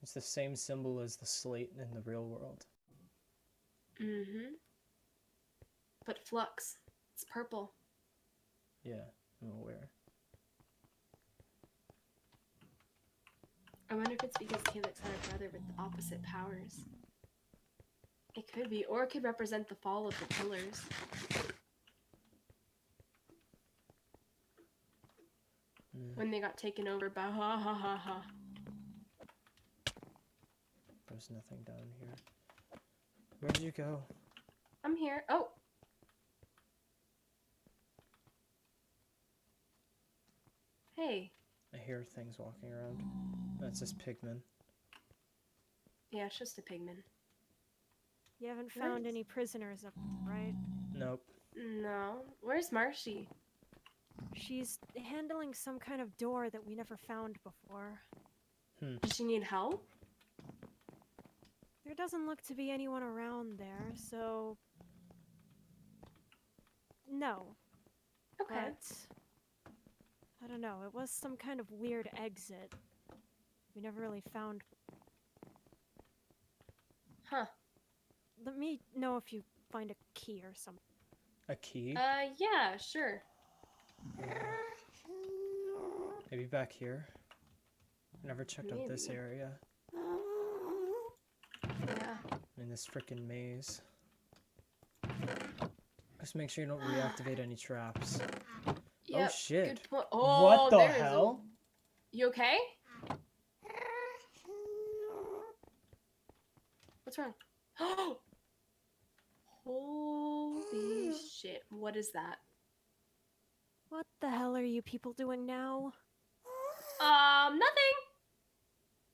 S1: It's the same symbol as the slate in the real world.
S2: But flux. It's purple.
S1: Yeah, I'm aware.
S2: I wonder if it's because Calyx had a brother with the opposite powers. It could be, or it could represent the fall of the pillars. When they got taken over by
S1: There's nothing down here. Where did you go?
S2: I'm here. Oh. Hey.
S1: I hear things walking around. That's just pigmen.
S2: Yeah, it's just a pigman.
S4: You haven't found any prisoners up, right?
S1: Nope.
S2: No. Where's Marshy?
S4: She's handling some kind of door that we never found before.
S2: Does she need help?
S4: There doesn't look to be anyone around there, so... No.
S2: Okay.
S4: But... I don't know, it was some kind of weird exit. We never really found...
S2: Huh.
S4: Let me know if you find a key or something.
S1: A key?
S2: Yeah, sure.
S1: Maybe back here? I never checked out this
S2: Maybe.
S1: area.
S2: Yeah.
S1: In this frickin' maze. Just make sure you don't reactivate any traps.
S2: Yep,
S1: Oh shit.
S2: Good point. Oh,
S1: What the
S2: there is
S1: hell?
S2: You okay? What's wrong? Oh! Holy shit. What is that?
S4: What the hell are you people doing now?
S2: Nothing!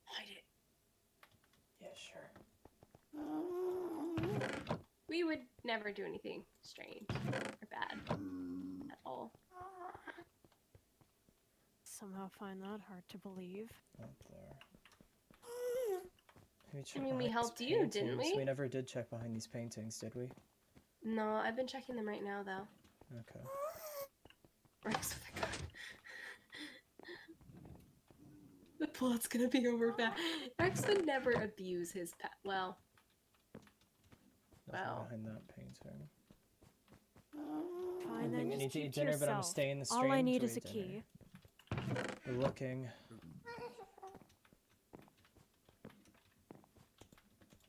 S2: Hide it.
S1: Yeah, sure.
S2: We would never do anything strange or bad at all.
S4: Somehow find that hard to believe.
S1: Up there. Maybe check
S2: I mean, we
S1: behind
S2: helped
S1: these
S2: you, didn't
S1: paintings.
S2: we?
S1: We never did check behind these paintings, did we?
S2: No, I've been checking them right now, though.
S1: Okay.
S2: Rex with a gun. The plot's gonna be over fast. Rex would never abuse his pet. Well.
S1: Nothing
S2: Wow.
S1: behind that painting.
S4: Fine,
S1: I
S4: then
S1: think I
S4: just
S1: need to
S4: keep
S1: eat
S4: to
S1: dinner, but I'm gonna
S4: yourself.
S1: stay in the stream.
S4: All I need
S1: to
S4: is a
S1: eat dinner.
S4: key.
S1: We're looking.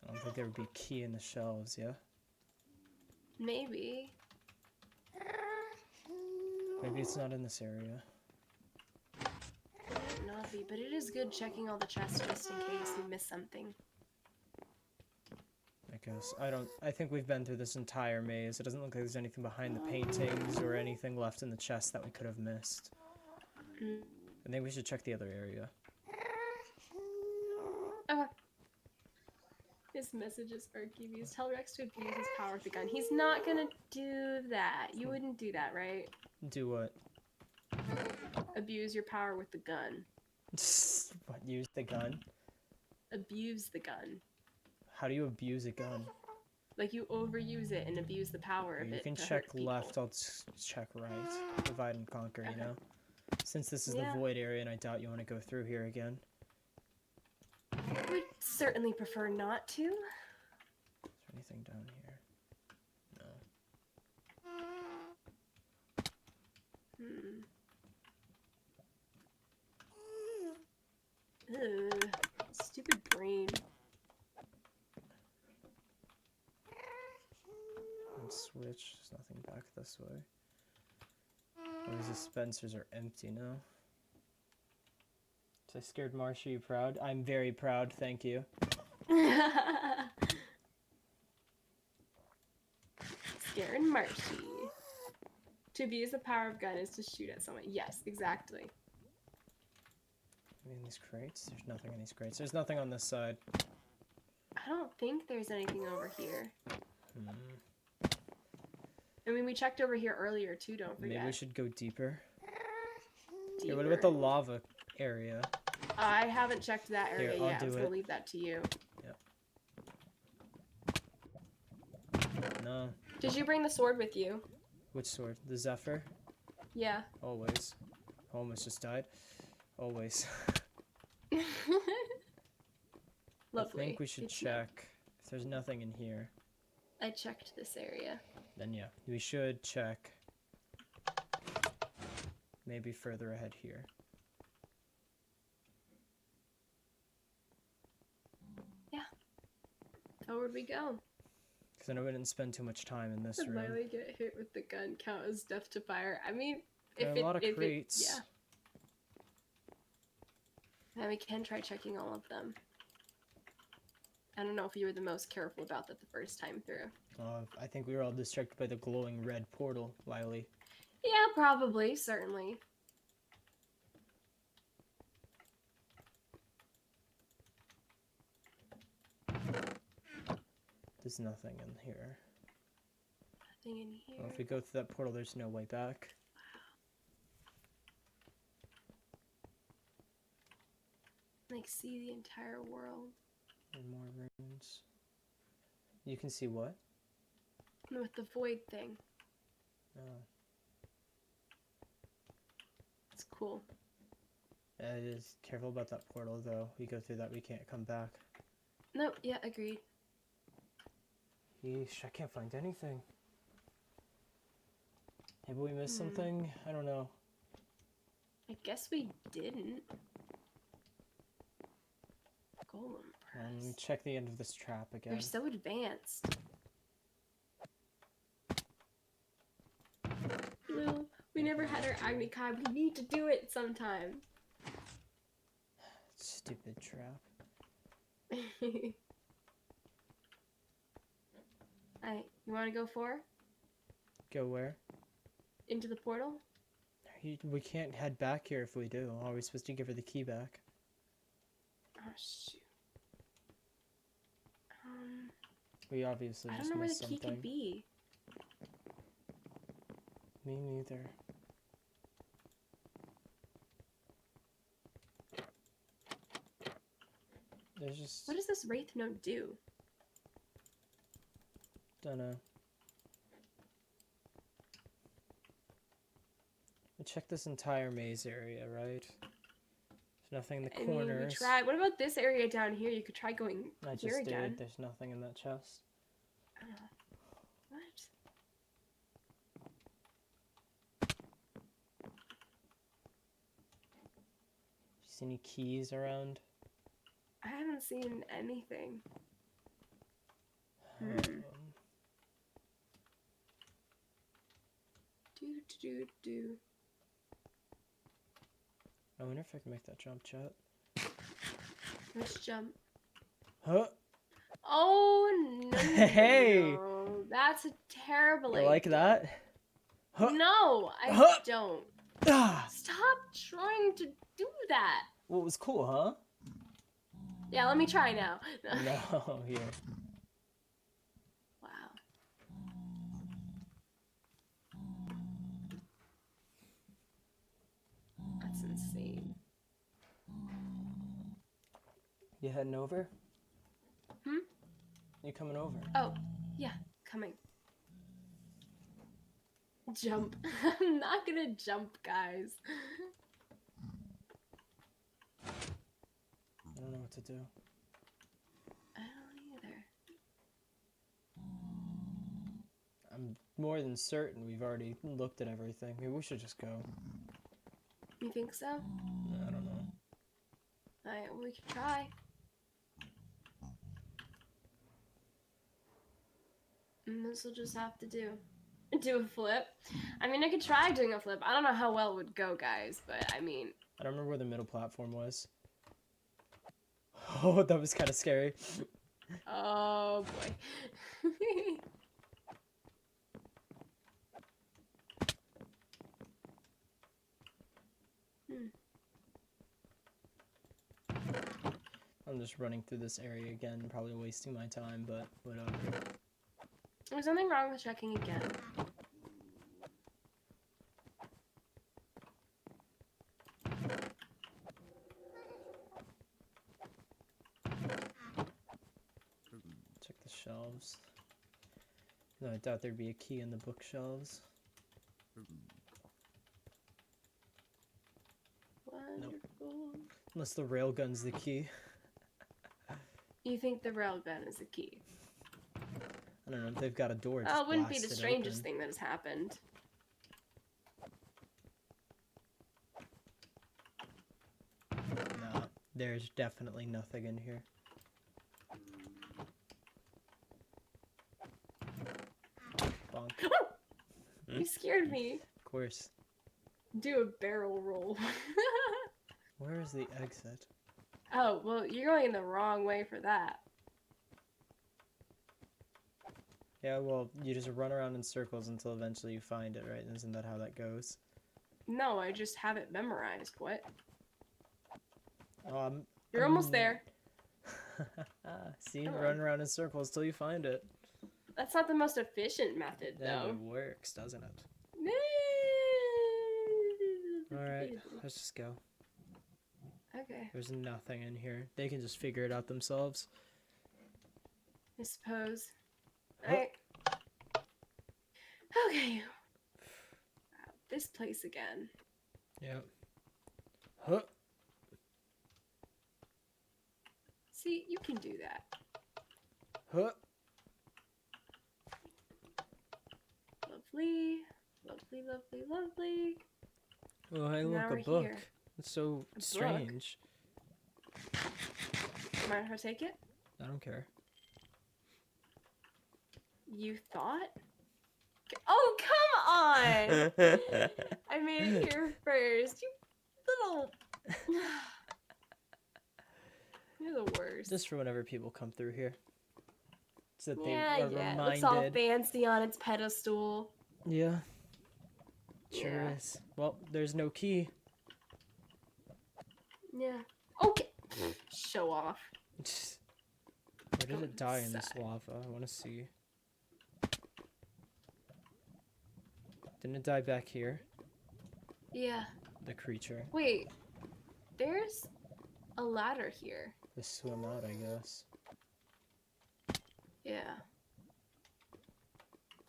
S1: I don't think there would be a key in the shelves, yeah?
S2: Maybe.
S1: Maybe it's not in this area.
S2: Might not be, but it is good checking all the chests just in case we miss something.
S1: I guess. I think we've been through this entire maze. It doesn't look like there's anything behind the paintings or anything left in the chest that we could have missed. I think we should check the other area.
S2: Okay. His messages are Archimedes. Tell Rex to abuse his power with the gun. He's not gonna do that. You wouldn't do that, right?
S1: Do what?
S2: Abuse your power with the gun.
S1: What, use the gun?
S2: Abuse the gun.
S1: How do you abuse a gun?
S2: Like you overuse it and abuse the power of
S1: You
S2: it.
S1: can
S2: to
S1: check
S2: hurt people.
S1: left, I'll check right. Divide and conquer, you know? Since this is
S2: Yeah.
S1: the void area and I doubt you want to go through here again.
S2: I would certainly prefer not to.
S1: Is there anything down here? No.
S2: Ugh. Stupid brain.
S1: And switch. There's nothing back this way. Oh, these dispensers are empty now. So I scared Marsha, you proud? I'm very proud, thank you.
S2: Scaring Marshy. To abuse the power of gun is to shoot at someone. Yes, exactly.
S1: In these crates? There's nothing in these crates. There's nothing on this side.
S2: I don't think there's anything over here. I mean, we checked over here earlier too, don't forget.
S1: Maybe we should go deeper.
S2: Deeper.
S1: Yeah, what about the lava area?
S2: I haven't checked that area
S1: Here, I'll
S2: yet. I was
S1: do
S2: gonna
S1: it.
S2: leave that to you.
S1: No.
S2: Did you bring the sword with you?
S1: Which sword? The Zephyr?
S2: Yeah.
S1: Always. Almost just died. Always.
S2: Lovely.
S1: I think we should
S2: It's
S1: check if there's nothing in here.
S2: I checked this area.
S1: Then yeah, we should check maybe further ahead here.
S2: Yeah. Forward we go.
S1: Because I know we didn't spend too much time in this
S2: Did
S1: room.
S2: Miley get hit with the gun count as death to fire? I mean,
S1: There
S2: if
S1: are a lot of
S2: if
S1: crates.
S2: yeah. And we can try checking all of them. I don't know if you were the most careful about that the first time through.
S1: I think we were all distracted by the glowing red portal, Wiley.
S2: Yeah, probably, certainly.
S1: There's nothing in here.
S2: Nothing in here.
S1: Well, if we go through that portal, there's no way back.
S2: Like, see the entire world.
S1: And more runes. You can see what?
S2: With the void thing.
S1: Oh.
S2: It's cool.
S1: Just careful about that portal, though. We go through that, we can't come back.
S2: Nope, yeah, agreed.
S1: Yeesh, I can't find anything. Maybe we missed something? I don't know.
S2: I guess we didn't. Golem press.
S1: Check the end of this trap again.
S2: They're so advanced. Well, we never had our Agni Kai. We need to do it sometime.
S1: Stupid trap.
S2: Alright, you want to go 4?
S1: Go where?
S2: Into the portal?
S1: We can't head back here if we do. Are we supposed to give her the key back?
S2: Oh, shoot.
S1: We obviously
S2: I
S1: just
S2: don't know where the
S1: missed
S2: key
S1: something.
S2: could be.
S1: Me neither. There's just...
S2: What does this Wraith note do?
S1: Dunno. We checked this entire maze area, right? There's nothing in the
S2: I mean,
S1: corners.
S2: we tried. What about this area down here? You could try going
S1: I
S2: here
S1: just
S2: again.
S1: did. There's nothing in that chest.
S2: What?
S1: See any keys around?
S2: I haven't seen anything. Do.
S1: I wonder if I can make that jump, chat.
S2: Let's jump.
S1: Huh?
S2: Oh no!
S1: Hey!
S2: No. That's a terrible
S1: You
S2: idea.
S1: like that? Huh?
S2: No, I
S1: Huh?
S2: don't.
S1: Ah!
S2: Stop trying to do that.
S1: Well, it was cool, huh?
S2: Yeah, let me try now.
S1: No, here.
S2: Wow. That's insane.
S1: You heading over?
S2: Hmm?
S1: You coming over?
S2: Oh, yeah, coming. Jump. I'm not gonna jump, guys.
S1: I don't know what to do.
S2: I don't either.
S1: I'm more than certain we've already looked at everything. Maybe we should just go.
S2: You think so?
S1: I don't know.
S2: Alright, well, we can try. And this will just have to do a flip. I mean, I could try doing a flip. I don't know how well it would go, guys, but I mean...
S1: I don't remember where the middle platform was. Oh, that was kind of scary.
S2: Oh, boy.
S1: I'm just running through this area again, probably wasting my time, but whatever.
S2: There's nothing wrong with checking again.
S1: Check the shelves. No, I doubt there'd be a key in the bookshelves.
S2: Wonderful.
S1: Unless the railgun's the key.
S2: You think the railgun is the key?
S1: I don't know if they've got a door.
S2: Oh, it wouldn't be the
S1: blast it
S2: strangest
S1: open.
S2: thing that has happened.
S1: No, there's definitely nothing in here. Bonk.
S2: You scared me.
S1: Of course.
S2: Do a barrel roll.
S1: Where is the exit?
S2: Oh, well, you're going in the wrong way for that.
S1: Yeah, well, you just run around in circles until eventually you find it, right? Isn't that how that goes?
S2: No, I just have it memorized. What?
S1: Um,
S2: You're almost there.
S1: See,
S2: Come
S1: run
S2: on.
S1: around in circles till you find it.
S2: That's not the most efficient method,
S1: Yeah, but
S2: though.
S1: it works, doesn't it? Alright, let's just go.
S2: Okay,
S1: There's nothing in here. They can just figure it out themselves.
S2: I suppose.
S1: Huh.
S2: Alright. Okay. Wow, this place again.
S1: Yep. Huh.
S2: See, you can do that.
S1: Huh.
S2: Lovely. Lovely, lovely, lovely.
S1: Oh, hey,
S2: Now
S1: look, a
S2: we're
S1: book.
S2: here.
S1: It's so
S2: book?
S1: strange.
S2: Mind if I take it?
S1: I don't care.
S2: You thought? Oh, come on! I made it here first. You little... You're the worst.
S1: Just for whenever people come through here. So that they
S2: Yeah,
S1: are
S2: yeah. It
S1: reminded.
S2: looks all fancy on its pedestal.
S1: Yeah. Sure
S2: Yeah.
S1: is. Well, there's no key.
S2: Yeah. Okay. Show off.
S1: Where did
S2: Go
S1: it die in this
S2: inside.
S1: lava? I want to see. Didn't it die back here?
S2: Yeah.
S1: The creature.
S2: Wait. There's a ladder here.
S1: To swim out, I guess.
S2: Yeah.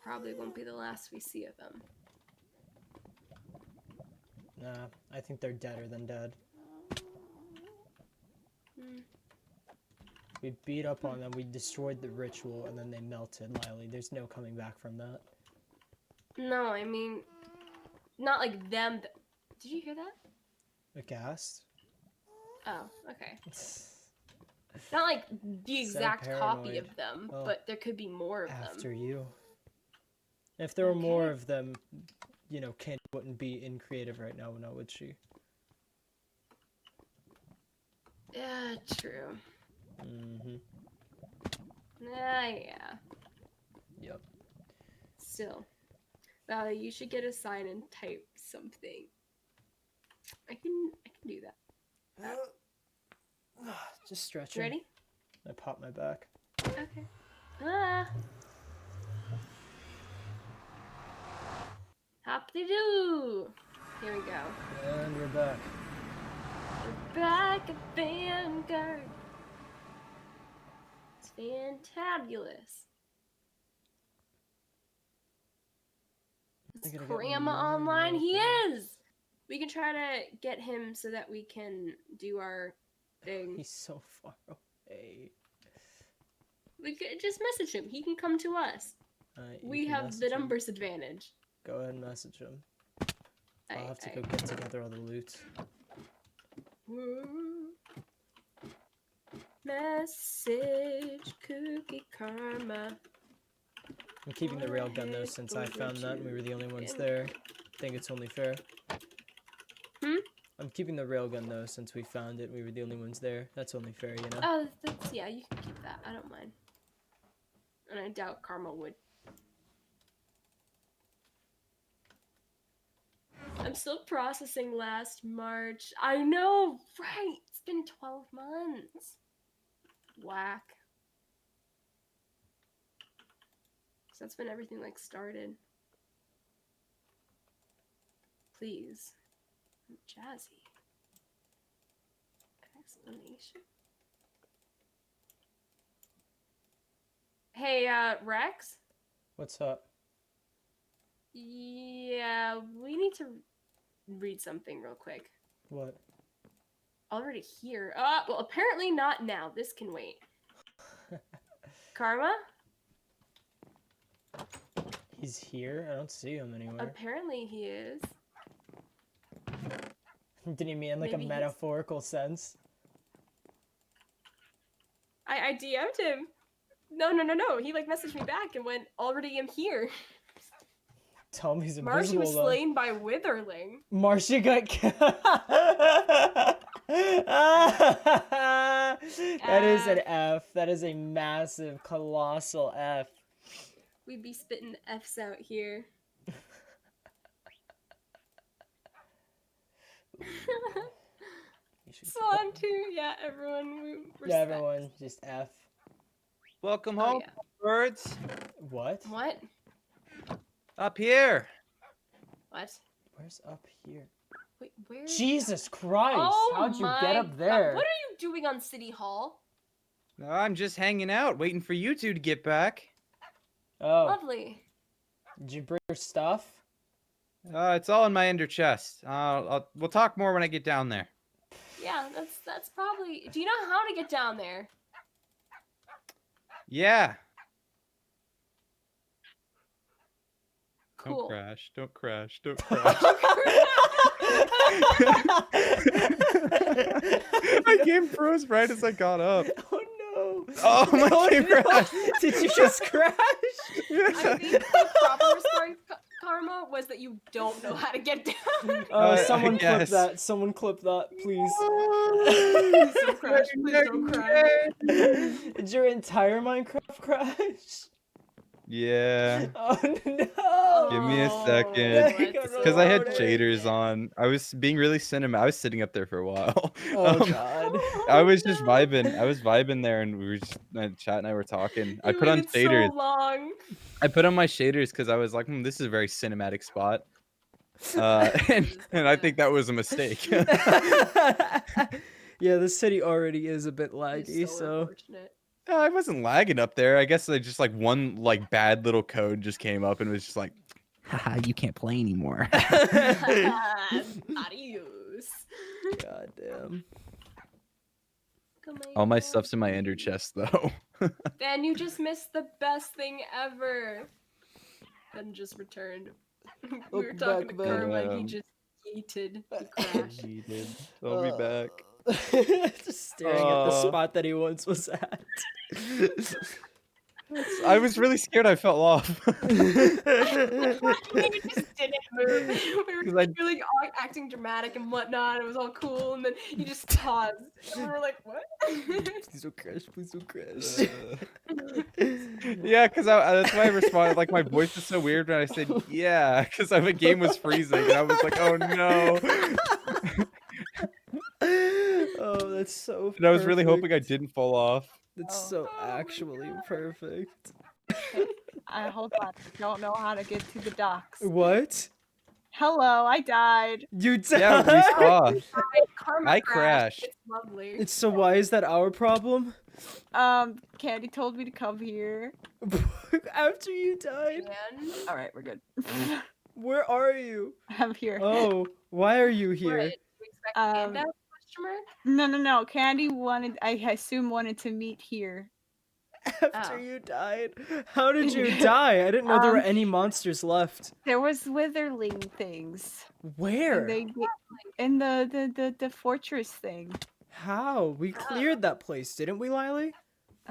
S2: Probably won't be the last we see of them.
S1: Nah, I think they're deader than dead.
S2: Hmm.
S1: We beat up on them, we destroyed the ritual, and then they melted, Lily. There's no coming back from that.
S2: No, I mean, not like them. Did you hear that?
S1: Aghast?
S2: Oh, okay. Not like the exact copy
S1: paranoid.
S2: of them,
S1: Oh.
S2: but there could be more of
S1: After
S2: them.
S1: you. If there were more
S2: Okay.
S1: of them, you know, Candy wouldn't be in creative right now, now would she?
S2: Yeah, true.
S1: Mm-hmm.
S2: Yeah.
S1: Yep.
S2: Still, Valley, you should get a sign and type something. I can do that.
S1: Just stretching.
S2: Ready?
S1: I popped my back.
S2: Okay. Ah. Hop-de-doo. Here we go.
S1: And we're back.
S2: We're back at Vanguard. It's fantabulous.
S1: I
S2: Is
S1: gotta get
S2: Grandma
S1: more
S2: online? He
S1: milk.
S2: is! We can try to get him so that we can do our thing.
S1: He's so far away.
S2: We could just message him. He can come to us.
S1: You
S2: We
S1: can
S2: have
S1: message
S2: the
S1: him.
S2: numbers advantage.
S1: Go ahead and message him. I'll have to go
S2: Aye.
S1: get together all the loot.
S2: Woo. Message Cookie Karma.
S1: I'm keeping the railgun though since I found that and we were the only ones there. I think it's only fair.
S2: Hmm?
S1: I'm keeping the railgun though since we found it and we were the only ones there. That's only fair, you know?
S2: Oh, that's, yeah, you can keep that. I don't mind. And I doubt Karma would. I'm still processing last March. I know, right? It's been 12 months. Whack. So that's when everything like started. Please. I'm jazzy. Explanation. Hey, Rex?
S1: What's up?
S2: Yeah, we need to read something real quick.
S1: What?
S2: Already here. Well, apparently not now. This can wait. Karma?
S1: He's here? I don't see him anywhere.
S2: Apparently he is.
S1: Did he mean like
S2: Maybe
S1: a
S2: he's-
S1: metaphorical sense?
S2: I DM'd him. No. He like messaged me back and went, already am here.
S1: Tell me he's
S2: Marcy
S1: invisible
S2: was
S1: though.
S2: slain by Witherling.
S1: Marcy got That is an F. That is a massive, colossal F.
S2: We'd be spitting F's out here. Swan too. Yeah, everyone. We respect.
S1: Yeah, everyone, just F.
S5: Welcome
S2: Oh,
S5: home,
S2: yeah.
S5: birds.
S1: What?
S2: What?
S5: Up here.
S2: What?
S1: Where's up here?
S2: Wait, where?
S1: Jesus Christ!
S2: Oh
S1: How'd you
S2: my
S1: get up there?
S2: God. What are you doing on City Hall?
S5: No, I'm just hanging out, waiting for you two to get back.
S1: Oh,
S2: Lovely.
S1: did you bring your stuff?
S5: It's all in my ender chest. We'll talk more when I get down there.
S2: Yeah, that's probably. Do you know how to get down there?
S5: Yeah.
S2: Cool.
S5: Don't crash. Don't crash. Don't crash. My game froze right as I got up.
S1: Oh no!
S5: Oh, my game crashed.
S1: Did you just crash?
S2: I think the proper story, Karma, was that you don't know how to get down.
S1: Someone clip
S5: guess.
S1: that. Someone clip that, please.
S2: Please don't crash. Please don't crash.
S1: Did your entire Minecraft crash?
S5: Yeah.
S1: Oh no!
S5: Give me a
S2: Oh,
S5: second.
S2: what's
S5: Because I had
S2: up?
S5: shaders on. I was being really cinematic. I was sitting up there for a while.
S1: Oh god.
S5: I was just vibing. I was vibing there, and we were just Chat and I were talking. I
S2: You
S5: put on
S2: waited
S5: shaders.
S2: so long.
S5: I put on my shaders because I was like, this is a very cinematic spot. And I think that was a mistake.
S1: Yeah, the city already is a bit laggy,
S2: It's
S1: so.
S2: unfortunate.
S5: I wasn't lagging up there. I guess I just like one like bad little code just came up and was just like, haha, you can't play anymore.
S2: Adios.
S1: God damn.
S5: All my stuff's in my ender chest though.
S2: Ben, you just missed the best thing ever. Ben just returned. We were
S1: Welcome
S2: talking
S1: back,
S2: to
S1: Ben.
S2: Karma and he just yeeted. He crashed.
S5: Cheated. I'll be back.
S1: Just staring at the
S5: Aw.
S1: spot that he once was at.
S5: I was really scared I fell off.
S2: You just didn't move. We were
S5: 'Cause I-
S2: really all acting dramatic and whatnot. It was all cool, and then you just paused. And we were like, "What?"
S1: Please don't crash, please don't crash.
S5: Yeah, because that's why I responded. Like, my voice is so weird when I said, yeah, because the game was freezing. And I was like, oh, no.
S1: Oh, that's so
S5: And I was really hoping I
S1: perfect.
S5: didn't fall off.
S1: That's
S3: Oh.
S1: so
S2: Oh my
S1: actually
S2: God.
S1: perfect.
S3: Hold on. I don't know how to get to the docks.
S1: What?
S3: Hello, I died.
S1: You died?
S5: Yeah, we saw.
S2: Karma
S5: I
S2: crashed.
S5: crashed.
S2: It's lovely.
S1: It's so why is that our problem?
S3: Candy told me to come here.
S1: After you died?
S2: And
S3: All right, we're good.
S1: Where are you?
S3: I'm here.
S1: Oh, why are you here?
S2: Right. We expect
S3: Um,
S2: Panda? Question mark?
S3: No. Candy wanted, I assume, wanted to meet here.
S1: After
S2: Oh.
S1: you died? How did you die? I didn't know there were any monsters left.
S3: There was witherling things.
S1: Where?
S3: And they in the fortress thing.
S1: How? We cleared that place, didn't we, Lily?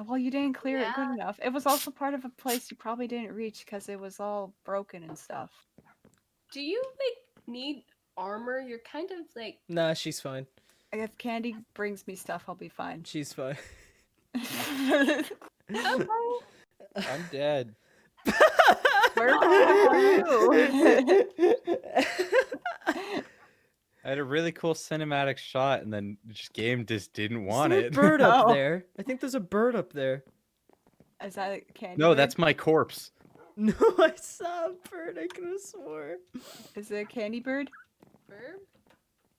S3: Well, you didn't clear it good
S2: Yeah.
S3: enough. It was also part of a place you probably didn't reach because it was all broken and stuff.
S2: Do you need armor? You're kind of like
S1: Nah, she's fine.
S3: If Candy brings me stuff, I'll be fine.
S1: She's fine.
S2: okay.
S5: I'm dead.
S3: Where the heck are you?
S5: I had a really cool cinematic shot, and then game just didn't
S1: Is
S5: want
S1: there a
S5: it.
S1: bird up
S3: Oh.
S1: there? I think there's a bird up there.
S3: Is that a Candy?
S5: No,
S3: bird?
S5: that's my corpse.
S1: No, I saw a bird. I could have swore.
S3: Is it a candy bird?
S2: Verb?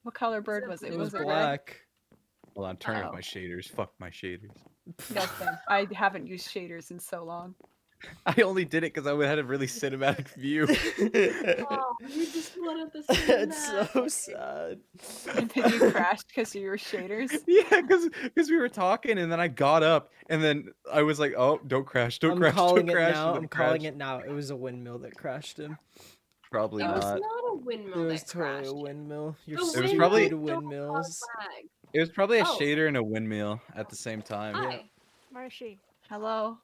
S3: What color bird was it?
S1: It was
S3: red?
S1: black.
S5: Hold on, turn
S3: Oh.
S5: off my shaders. Fuck my shaders.
S3: No, same. I haven't used shaders in so long.
S5: I only did it because I had a really cinematic view.
S2: Oh, you just wanted the
S1: It's so
S2: cinematic.
S1: sad.
S3: And then you crashed because of your shaders.
S5: Yeah, because we were talking, and then I got up, and then I was like, "Oh, don't crash, don't
S1: I'm
S5: crash,
S1: calling
S5: don't
S1: it
S5: crash."
S1: now.
S5: and then
S1: I'm calling
S5: crashed.
S1: it now. It was a windmill that crashed him.
S5: Probably
S2: It was
S5: not.
S2: not a windmill
S1: It was
S2: that
S1: totally
S2: crashed.
S1: a windmill. Your
S2: The
S5: was
S1: stupid
S5: probably-
S2: windows don't
S1: windmills.
S2: cause lag.
S5: It was probably a
S2: Oh.
S5: shader and a windmill at the same time.
S2: Hi.
S4: Marshy.
S3: Hello.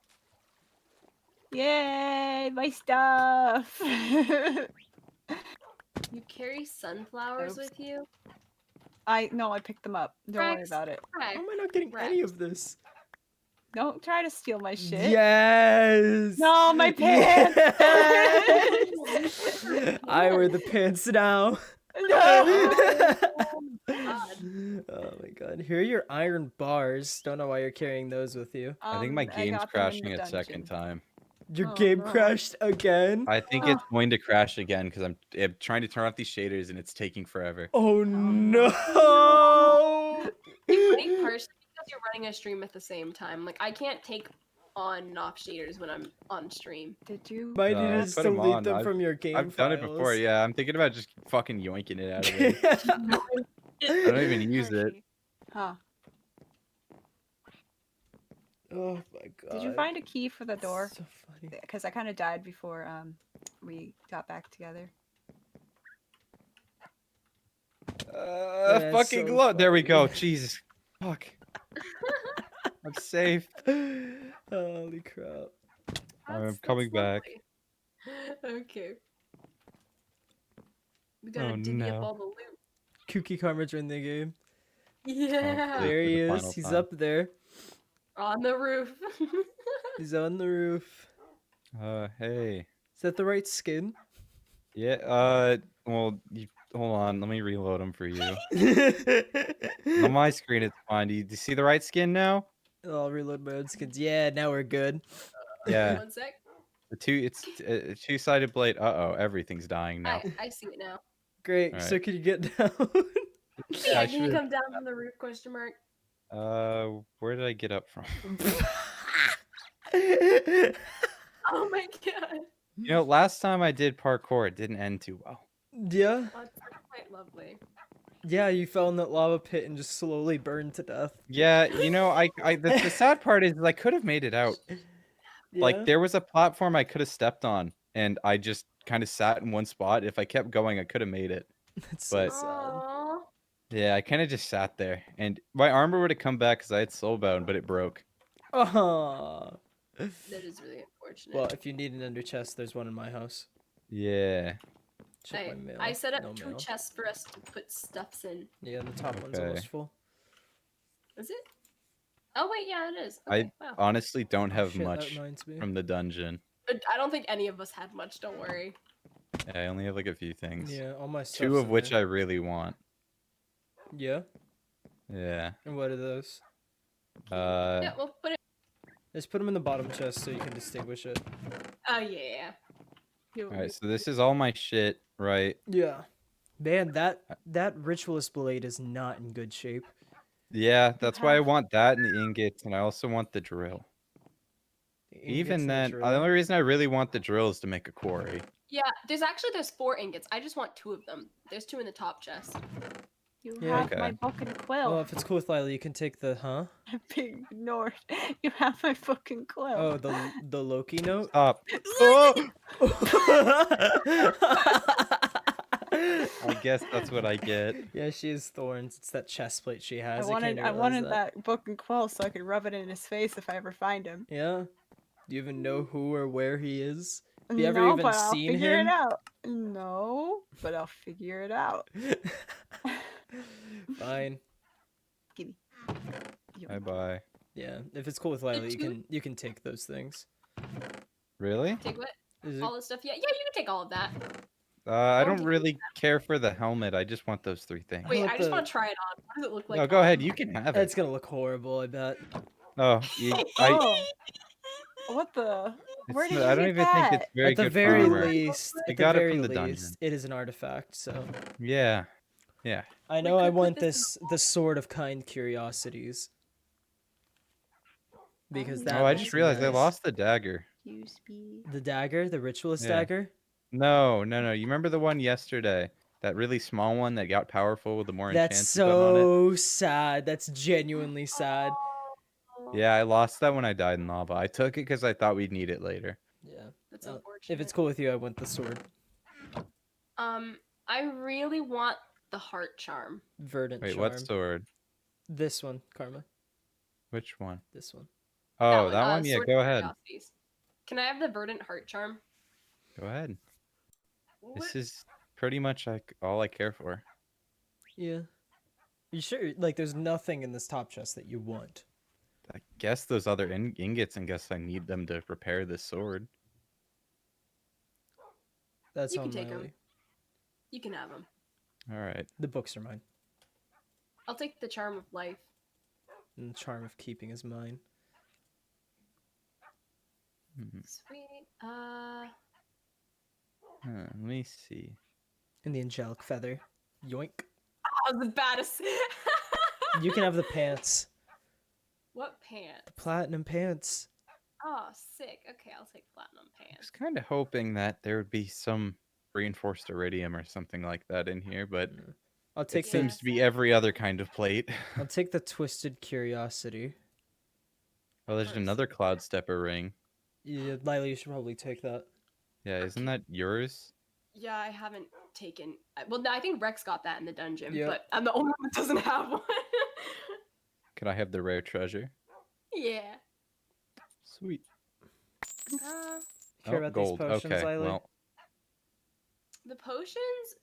S3: Yay, my stuff.
S2: You carry sunflowers
S3: Oops.
S2: with you?
S3: I picked them up. Don't worry
S2: Rex,
S3: about it.
S2: Rex,
S1: How am I not getting any
S2: Rex.
S1: of this?
S3: Don't try to steal my shit.
S1: Yes.
S3: No, my pants.
S1: Yes! I wear the pants now.
S3: No.
S1: Oh my god. Here are your iron bars. Don't know why you're carrying those with you.
S5: I think my
S3: I
S5: game's
S3: got them in the
S5: crashing a second
S3: dungeon.
S5: time.
S1: Your
S3: Oh,
S1: game
S3: no.
S1: crashed again?
S5: I think it's going to crash again because I'm trying to turn off these shaders and it's taking forever.
S1: Oh no!
S2: I think partially because you're running a stream at the same time. Like I can't take on and off shaders when I'm on stream.
S3: Did you?
S1: Might need to
S5: Put 'em
S1: delete
S5: on.
S1: them from your game
S5: I've done it before.
S1: files.
S5: Yeah, I'm thinking about just fucking yoinking it out of there. I don't even use it.
S4: Archie.
S3: Huh.
S1: Oh my god.
S3: Did you find a key for the door?
S1: So funny.
S3: Because I kind of died before we got back together.
S1: That's
S5: Fucking
S1: so
S5: glow. There we go.
S1: funny.
S5: Jesus. Fuck. I'm safe.
S1: Holy crap.
S5: I'm coming back.
S2: lovely. Okay. We gotta
S5: Oh,
S2: divvy up
S5: no.
S2: all the loot.
S1: Kooky Karma joined the game.
S2: Yeah.
S5: Hopefully.
S1: There
S5: for
S1: he
S5: the
S1: is.
S5: final
S1: He's
S5: time.
S1: up there.
S2: On the roof.
S1: He's on the roof.
S5: Hey.
S1: Is that the right skin?
S5: Yeah, well, hold on. Let me reload them for you. On my screen, it's fine. Do you see the right skin now?
S1: I'll reload my own skins. Yeah, now we're good.
S5: Yeah.
S2: 1 sec.
S5: It's a two-sided blade. Uh-oh, everything's dying now.
S2: I see it now.
S1: Great.
S5: All
S1: So
S5: right.
S1: can you get down?
S2: Yeah,
S5: I
S2: can you
S5: should've-
S2: come down from the roof? Question mark.
S5: Where did I get up from?
S2: Oh my god.
S5: You know, last time I did parkour, it didn't end too well.
S1: Yeah.
S2: Oh, that's quite lovely.
S1: Yeah, you fell in that lava pit and just slowly burned to death.
S5: Yeah, you know, the sad part is I could have made it out.
S1: Yeah?
S5: Like, there was a platform I could have stepped on, and I just kind of sat in one spot. If I kept going, I could have made it.
S1: That's so
S5: but-
S1: sad.
S2: Aww.
S5: Yeah, I kind of just sat there, and my armor would have come back because I had soulbound, but it broke.
S1: Aw.
S2: That is really unfortunate.
S1: Well, if you need an ender chest, there's one in my house.
S5: Yeah.
S1: Check my mail.
S2: I set up
S1: No
S2: 2
S1: mail.
S2: chests for us to put stuffs in.
S1: Yeah, the top one's
S5: Okay.
S1: almost full.
S2: Is it? Oh wait, yeah, it is.
S5: I
S2: Okay, wow.
S5: honestly don't have
S1: Shit, that
S5: much
S1: reminds me.
S5: from the dungeon.
S2: But I don't think any of us had much. Don't worry.
S5: Yeah, I only have like a few things.
S1: Yeah, all my stuff.
S5: 2 of which I really want.
S1: Yeah?
S5: Yeah.
S1: And what are those?
S2: Yeah, we'll put it.
S1: Just put them in the bottom chest so you can distinguish it.
S2: Oh yeah.
S5: Alright, so this is all my shit, right?
S1: Yeah. Man, that ritualist blade is not in good shape.
S5: Yeah, that's why I
S3: have-
S5: want that and the ingots, and I also want the drill.
S1: The ingots
S5: Even
S1: and the
S5: then,
S1: drill.
S5: the only reason I really want the drill is to make a quarry.
S2: Yeah, there's 4 ingots. I just want 2 of them. There's 2 in the top chest.
S3: You
S1: Yeah.
S3: have my
S5: Okay.
S3: fucking
S1: Well,
S3: quill.
S1: if it's cool with Lila, you can take the
S3: I'm being ignored. You have my fucking quill.
S1: Oh, the Loki note.
S5: Stop. Oh! I guess that's what I get.
S1: Yeah, she has thorns. It's that chest plate she
S3: I
S1: has.
S3: wanted that fucking quill so I could rub it in his face if I ever find him.
S1: Yeah. Do you even know who or where he is? Have you ever
S3: No,
S1: even
S3: but I'll
S1: seen
S3: figure
S1: him?
S3: it out. No, but I'll figure it out.
S1: Fine.
S3: Gimme.
S5: Bye-bye.
S1: Yeah. If it's cool with Lila,
S2: Did
S1: you can take those things.
S5: Really?
S2: Take what?
S1: Is it?
S2: All this stuff? Yeah, you can take all of that.
S5: I
S2: Oh,
S5: don't
S2: did-
S5: really care for the helmet. I just want those 3 things.
S2: Wait,
S1: want
S2: I just
S1: the-
S2: want to try it on. What does it look like?
S5: No, go ahead. You can have
S1: It's
S5: it.
S1: gonna look horrible, I bet.
S5: Oh,
S3: Oh, what the? Where did you
S5: I don't
S3: get
S5: even
S3: that?
S5: think it's very
S1: At the
S5: good
S1: very
S5: for armor.
S1: least,
S5: I
S1: at the
S5: got it
S1: very
S5: from the
S1: least,
S5: dungeon.
S1: it is an artifact. So
S5: Yeah. Yeah.
S1: I
S2: We
S1: know I
S2: could put
S1: want
S2: this
S1: the sword of kind curiosities. Because that
S5: Oh, I
S1: looks
S5: just realized I
S1: nice.
S5: lost the dagger.
S3: Use me.
S1: The dagger, the ritualist
S5: Yeah.
S1: dagger.
S5: No. You remember the one yesterday? That really small one that got powerful with the more
S1: That's
S5: enchants you put on it?
S1: so sad. That's genuinely sad.
S5: Yeah, I lost that when I died in lava. I took it because I thought we'd need it later.
S1: Yeah.
S2: That's
S1: Uh,
S2: unfortunate.
S1: If it's cool with you, I want the sword.
S2: I really want the heart charm.
S1: Verdant
S5: Wait,
S1: charm.
S5: what sword?
S1: This one, Karma.
S5: Which one?
S1: This one.
S5: Oh, that one? Yeah,
S2: Sword
S5: go
S2: of
S5: ahead.
S2: Curiosities. Can I have the verdant heart charm?
S5: Go ahead. This
S2: What?
S5: is pretty much like all I care for.
S1: Yeah. You sure? Like, there's nothing in this top chest that you want.
S5: I guess those other ingots, and guess I need them to repair this sword.
S1: That's
S2: You
S1: on
S2: can take 'em.
S1: Miley.
S2: You can have them.
S5: All right.
S1: The books are mine.
S2: I'll take the charm of life.
S1: And the charm of keeping is mine.
S2: Sweet.
S5: Let me see.
S1: And the angelic feather. Yoink.
S2: I was the baddest.
S1: You can have the pants.
S2: What pants?
S1: The platinum pants.
S2: Oh, sick. Okay, I'll take platinum
S5: I was
S2: pants.
S5: kind of hoping that there would be some reinforced iridium or something like that in here, but
S1: I'll
S5: it
S1: take
S5: seems to be every other kind of plate.
S1: I'll take the twisted curiosity.
S5: Oh, there's another cloud stepper ring.
S1: Yeah, Lila, you should probably take that.
S5: Yeah, isn't that yours?
S2: Yeah, I haven't taken. Well, no, I think Rex got that in the dungeon,
S1: Yep.
S2: but I'm the only one that doesn't have one.
S5: Could I have the rare treasure?
S2: Yeah.
S5: Sweet.
S1: Care about
S5: gold.
S1: these potions,
S5: Okay,
S1: Lila?
S5: well,
S2: The potions?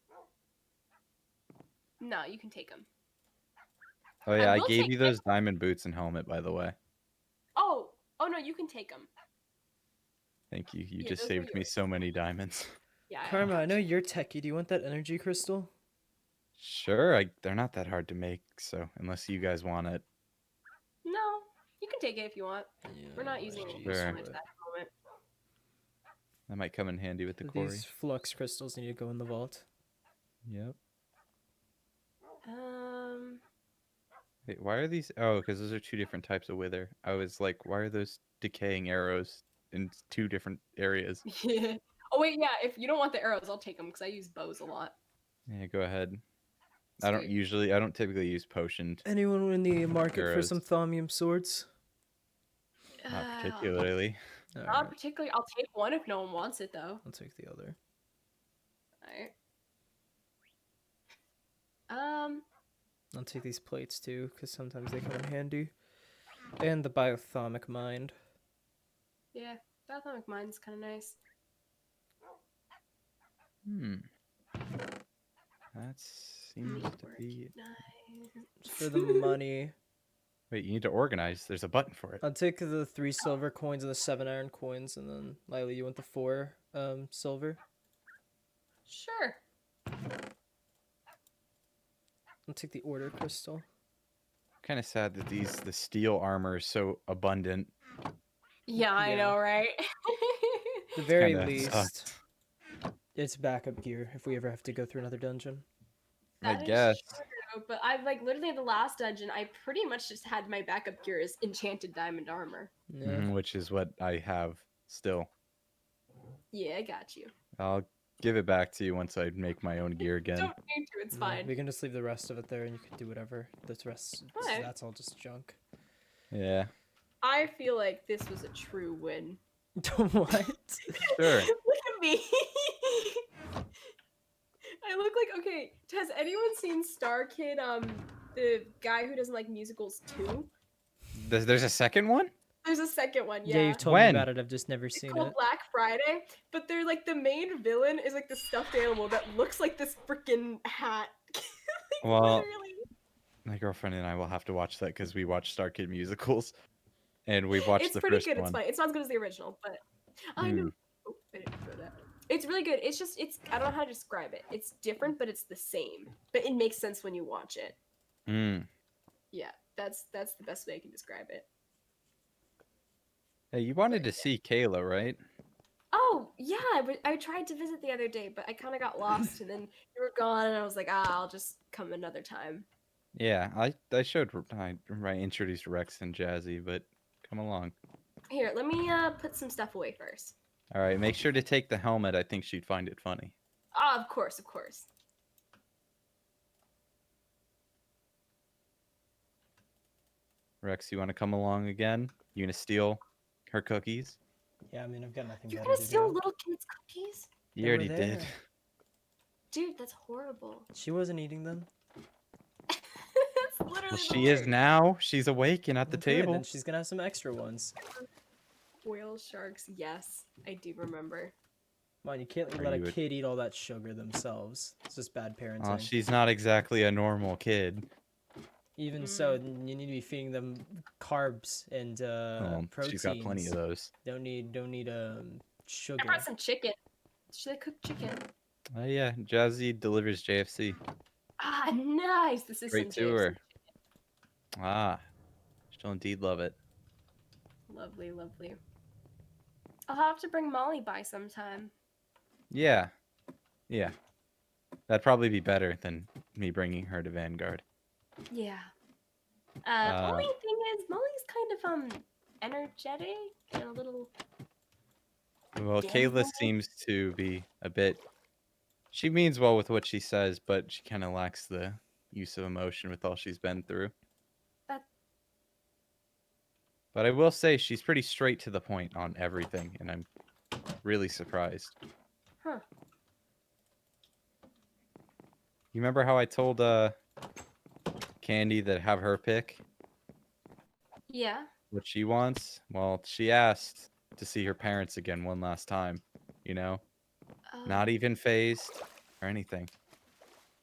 S2: No, you can take them.
S5: oh yeah, I
S2: will
S5: gave
S2: take
S5: you those diamond boots and helmet, by the way.
S2: Oh no, you can take them.
S5: Thank you. You
S2: Yeah,
S5: just
S2: those were
S5: saved me
S2: yours.
S5: so many diamonds.
S2: Yeah.
S1: Karma, I know you're techie. Do you want that energy crystal?
S5: Sure, they're not that hard to make, so unless you guys want it.
S2: No, you can take it if you want. We're not using it
S5: Sure.
S2: so much at that moment.
S5: That might come in handy with the quarry.
S1: These flux crystals need to go in the vault.
S5: Yep.
S2: Um.
S5: Wait, why are these? Oh, because those are two different types of wither. I was like, why are those decaying arrows in two different areas?
S2: Yeah. Oh wait, yeah. If you don't want the arrows, I'll take them because I use bows a lot.
S5: Yeah, go ahead.
S2: Sweet.
S5: I don't typically use potioned.
S1: Anyone in the market for
S5: Arrows.
S1: some thaumium swords?
S5: Not particularly.
S1: Alright,
S2: Not particularly. I'll take one if no one wants it though.
S1: I'll take the other.
S2: Alright.
S1: I'll take these plates too, because sometimes they come in handy. And the biothomic mind.
S2: Yeah, Baththomic Mine's kind of nice.
S5: That seems to be.
S2: Nice.
S1: For the money.
S5: Wait, you need to organize. There's a button for it.
S1: I'll take the 3 silver coins and the 7 iron coins, and then Lila, you want the 4 silver?
S2: Sure.
S1: I'll take the order crystal.
S5: Kind of sad that the steel armor is so abundant.
S2: Yeah, I know, right?
S1: At the very
S5: Kinda
S1: least,
S5: sucks.
S1: it's backup gear if we ever have to go through another dungeon.
S5: I
S2: That is
S5: guess.
S2: true, but I've like literally in the last dungeon, I pretty much just had my backup gear as enchanted diamond armor.
S1: Yeah.
S5: Which is what I have still.
S2: Yeah, I got you.
S5: I'll give it back to you once I make my own gear again.
S2: Don't need to, it's
S1: Yeah,
S2: fine.
S1: We can just leave the rest of it there, and you can do whatever.
S2: Alright.
S1: That's all just junk.
S5: Yeah.
S2: I feel like this was a true win.
S1: What?
S5: Sure.
S2: Look at me. I look like okay. Has anyone seen Star Kid? The guy who doesn't like musicals too.
S5: There's a second one?
S2: There's a second one.
S1: Yeah,
S2: Yeah.
S1: you've told
S5: When?
S1: me about it. I've just never
S2: It's
S1: seen
S2: called
S1: it.
S2: Black Friday, but they're like the main villain is like the stuffed animal that looks like this freaking hat. Like,
S5: Well,
S2: literally.
S5: my girlfriend and I will have to watch that because we watch Star Kid musicals, and we've watched
S2: It's
S5: the
S2: pretty
S5: first
S2: good.
S5: one.
S2: It's fine. It's not as good as the original, but I know. Oh, I didn't throw that. It's really good. It's just I don't know how to describe it. It's different, but it's the same. But it makes sense when you watch it. Yeah, that's the best way I can describe it.
S5: Hey, you wanted to see Kayla, right?
S2: Oh yeah, I tried to visit the other day, but I kind of got lost, and then you were gone, and I was like, I'll just come another time.
S5: Yeah, I introduced Rex and Jazzy, but come along.
S2: Here, let me put some stuff away first.
S5: All right, make sure to take the helmet. I think she'd find it funny.
S2: Ah, of course, of course.
S5: Rex, you want to come along again? You gonna steal her cookies?
S1: Yeah, I mean, I've got nothing
S2: You're
S1: better
S2: gonna
S1: to
S2: steal
S1: do.
S2: little kids' cookies?
S5: You
S1: They were
S5: already did.
S1: there.
S2: Dude, that's horrible.
S1: She wasn't eating them.
S2: That's literally
S5: Well,
S2: the
S5: she is
S2: worst.
S5: now. She's awake and at the
S1: Good,
S5: table.
S1: then she's gonna have some extra ones.
S2: Whale sharks, yes, I do remember.
S1: Come on, you can't
S5: Are
S1: let a
S5: you a-
S1: kid eat all that sugar themselves. It's just bad parenting.
S5: She's not exactly a normal kid.
S1: Even so, you need to be feeding them carbs and proteins.
S5: She's got plenty of those.
S1: Don't need sugar.
S2: I brought some chicken. Should I cook chicken?
S5: Oh yeah, Jazzy delivers JFC.
S2: Ah, nice. This is
S5: Straight
S2: some
S5: to
S2: JFC.
S5: her. Ah, she'll indeed love it.
S2: Lovely, lovely. I'll have to bring Molly by sometime.
S5: Yeah. Yeah. That'd probably be better than me bringing her to Vanguard.
S2: Yeah. Only thing is, Molly's kind of energetic and a little.
S5: Well, Kayla
S2: gambling.
S5: seems to be a bit. She means well with what she says, but she kind of lacks the use of emotion with all she's been through. But I will say she's pretty straight to the point on everything, and I'm really surprised.
S2: Huh.
S5: You remember how I told Candy that have her pick
S2: Yeah.
S5: what she wants? Well, she asked to see her parents again one last time, you know? Not even phased or anything.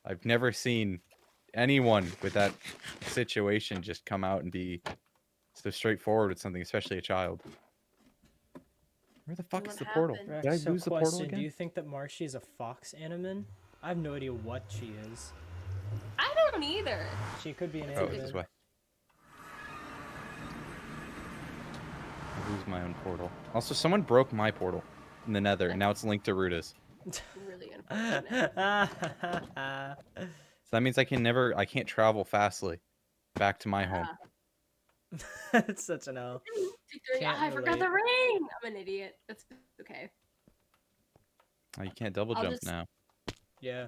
S5: I've never seen anyone with that situation just come out and be so straightforward with something, especially a child. Where the fuck is the portal?
S1: Rex,
S5: Did I
S1: so
S5: lose the portal
S1: question,
S5: again?
S1: do you think that Marshy is a fox animan? I have no idea what she is.
S2: I don't either.
S1: She could be an
S5: Oh,
S1: animan.
S5: this way. I lose my own portal. Also, someone broke my portal in the Nether, and now it's linked to Ruta's.
S2: Really unfortunate.
S5: So that means I can't travel fastly back to my home.
S1: It's such an L.
S2: I forgot the ring. I'm an idiot. That's okay.
S5: Oh, you can't double jump now.
S1: Yeah.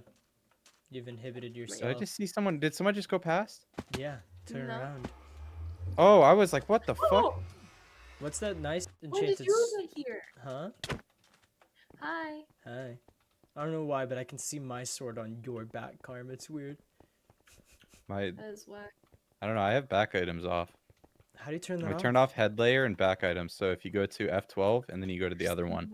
S1: You've inhibited yourself.
S5: Did I just see someone? Did someone just go past?
S1: Yeah. Turn around.
S5: Oh, I was like, what the fuck?
S1: What's that nice
S2: When
S1: enchanted...
S2: did you get here?
S1: Huh?
S2: Hi.
S1: Hi. I don't know why, but I can see my sword on your back, Karma. It's weird.
S5: My...
S2: That is whack.
S5: I don't know. I have back items off.
S1: How do you turn that off?
S5: I turned off head layer and back items. So if you go to F12 and then you go to the other one.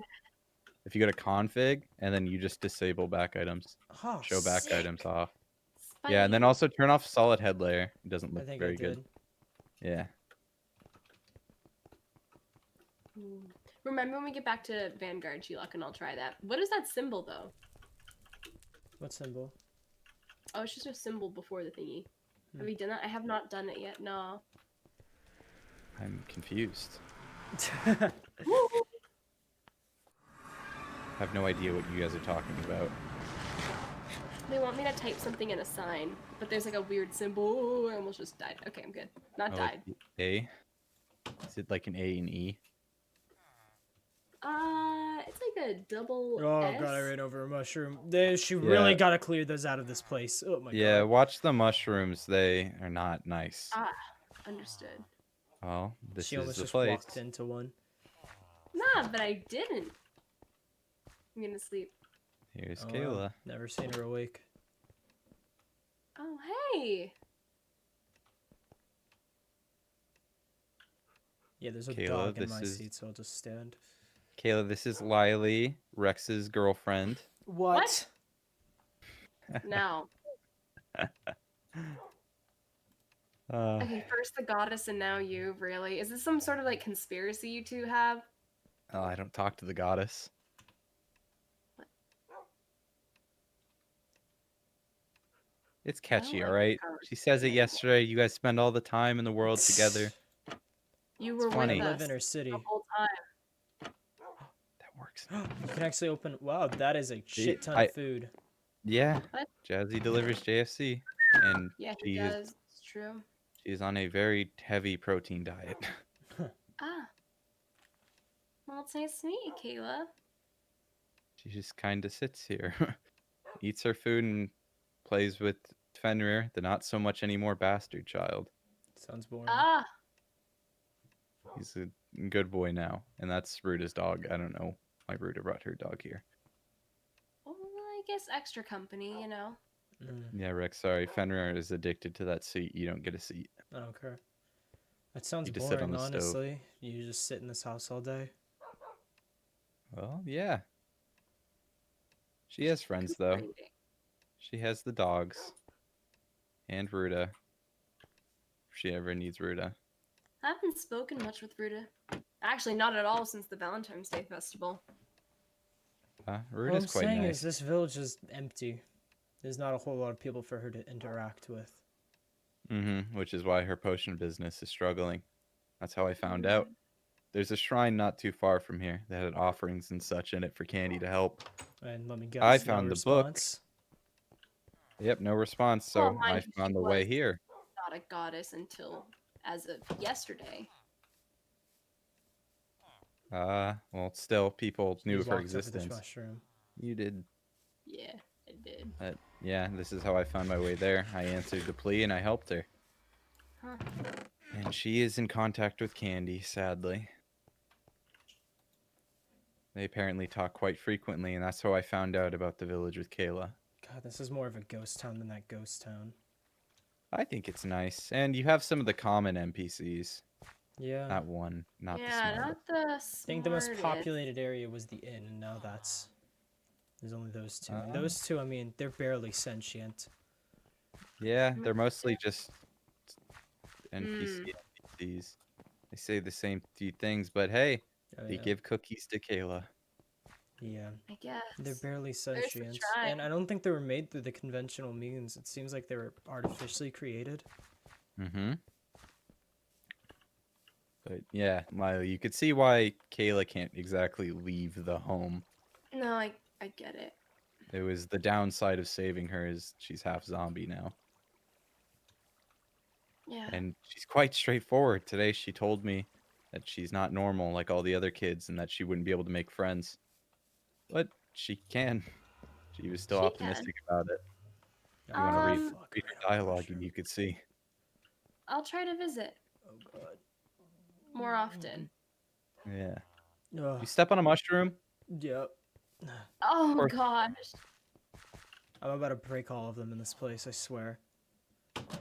S5: If you go to config and then you just disable back items.
S1: Oh,
S5: show back
S2: sick.
S5: items off.
S2: Spiky.
S5: Yeah, and then also turn off solid head layer. It doesn't
S1: I
S5: look
S1: think
S5: very
S1: I did.
S5: good. Yeah.
S2: Remember when we get back to Vanguard, G-Lock, and I'll try that. What is that symbol, though?
S1: What symbol?
S2: Oh, it's just a symbol before the thingy. Have you done that? I have not done it yet. No.
S5: I'm confused. I have no idea what you guys are talking about.
S2: They want me to type something in a sign, but there's like a weird symbol. I almost just died. Okay, I'm good. Not died.
S5: A? Is it like an A and E?
S2: It's like a double
S1: Oh
S2: S.
S1: god, I ran over a mushroom. She really gotta clear those out of this place. Oh my god.
S5: Yeah, watch the mushrooms. They are not nice.
S2: Ah, understood.
S5: Well, this
S1: she
S5: is
S1: almost
S5: the
S1: just
S5: place.
S1: walked into one.
S2: Nah, but I didn't. I'm gonna sleep.
S5: Here's
S1: Oh,
S5: Kayla.
S1: wow. Never seen her awake.
S2: Oh, hey.
S1: Yeah, there's a
S5: Kayla,
S1: dog in
S5: this
S1: my
S5: is-
S1: seat, so I'll just stand.
S5: Kayla, this is Lily, Rex's girlfriend.
S1: What?
S2: No. Okay, first the goddess and now you, really? Is this some sort of like conspiracy you two have?
S5: Oh, I don't talk to the goddess. It's catchy,
S2: like
S5: alright?
S2: the
S5: She says it yesterday. You guys spend all the time in the world together.
S2: You were
S5: funny.
S2: with
S1: I
S2: us
S1: live in her city.
S2: the whole time.
S5: That works.
S1: You can actually open... Wow, that is a shit ton of food.
S5: Yeah.
S2: What?
S5: Jazzy delivers JFC. And
S2: Yeah, he does. It's true.
S5: she's on a very heavy protein diet.
S2: Ah. Well, it's nice to meet you, Kayla.
S5: She just kind of sits here, eats her food, and plays with Fenrir, the not so much anymore bastard child.
S1: Sounds boring.
S2: Ah.
S5: He's a good boy now, and that's Ruta's dog. I don't know why Ruta brought her dog here.
S2: Well, I guess extra company, you know.
S5: Yeah, Rex, sorry. Fenrir is addicted to that seat. You don't get a seat.
S1: I don't care. That sounds
S5: You just sit on
S1: boring,
S5: the stove.
S1: honestly. You just sit in this house all day.
S5: Well, yeah. She has friends, though. She has the dogs. And Ruta. she ever needs Ruta.
S2: I haven't spoken much with Ruta. Actually, not at all since the Valentine's Day festival.
S1: All
S5: Ruta's
S1: I'm
S5: quite
S1: saying
S5: nice.
S1: is this village is empty. There's not a whole lot of people for her to interact with.
S5: Which is why her potion business is struggling. That's how I found
S2: Mm.
S5: out. There's a shrine not too far from here that had offerings and such in it for Candy to help.
S1: And let me
S5: I
S1: guess, no
S5: found the book.
S1: response.
S5: Yep, no response. So
S2: Well,
S5: I
S2: mind you,
S5: found
S2: she
S5: the way
S2: was
S5: here.
S2: not a goddess until as of yesterday.
S5: Well, still, people
S1: You
S5: knew of her
S1: walked over the
S5: existence.
S1: mushroom.
S5: You did.
S2: Yeah, I did.
S5: Yeah, this is how I found my way there. I answered the plea and I helped her.
S2: Huh.
S5: And she is in contact with Candy, sadly. They apparently talk quite frequently, and that's how I found out about the village with Kayla.
S1: God, this is more of a ghost town than that ghost town.
S5: I think it's nice. And you have some of the common NPCs.
S1: Yeah.
S5: Not one, not the
S2: Yeah,
S5: smartest.
S2: not the smartest.
S1: I think the most populated area was the inn, and now that's... There's only those two. And those two, I mean, they're barely sentient.
S5: Yeah, they're mostly just NPCs. They say the same few things, but hey, they give cookies to Kayla.
S1: Yeah.
S2: I guess.
S1: They're barely
S2: There's the
S1: sentient.
S2: shrine.
S1: And I don't think they were made through the conventional means. It seems like they were artificially created.
S5: But yeah, Miley, you could see why Kayla can't exactly leave the home.
S2: No, I get it.
S5: It was the downside of saving her is she's half zombie now.
S2: Yeah.
S5: And she's quite straightforward. Today she told me that she's not normal like all the other kids and that she wouldn't be able to make friends. But she can. She was still optimistic about it. If you want to read her dialogue and you could see.
S2: I'll try to visit.
S1: Oh god.
S2: More often.
S5: Yeah.
S1: Ugh.
S5: You step on a mushroom?
S1: Yep.
S2: Oh gosh.
S1: I'm about to break all of them in this place, I swear.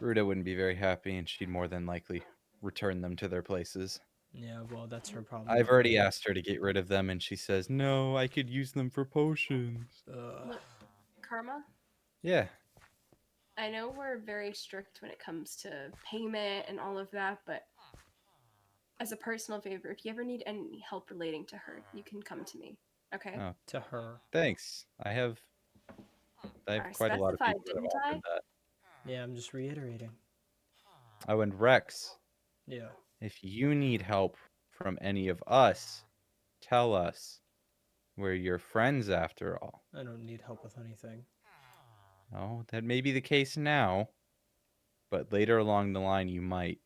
S5: Ruta wouldn't be very happy and she'd more than likely return them to their places.
S1: Yeah, well, that's her problem.
S5: I've already asked her to get rid of them and she says, no, I could use them for potions.
S2: Look, Karma?
S5: Yeah.
S2: I know we're very strict when it comes to payment and all of that, but as a personal favor, if you ever need any help relating to her, you can come to me. Okay?
S5: Oh,
S1: to her.
S5: Thanks. I have quite a lot of people that have offered that.
S1: Yeah, I'm just reiterating.
S5: Oh, and Rex.
S1: Yeah.
S5: If you need help from any of us, tell us. We're your friends after all.
S1: I don't need help with anything.
S5: Oh, that may be the case now, but later along the line you might.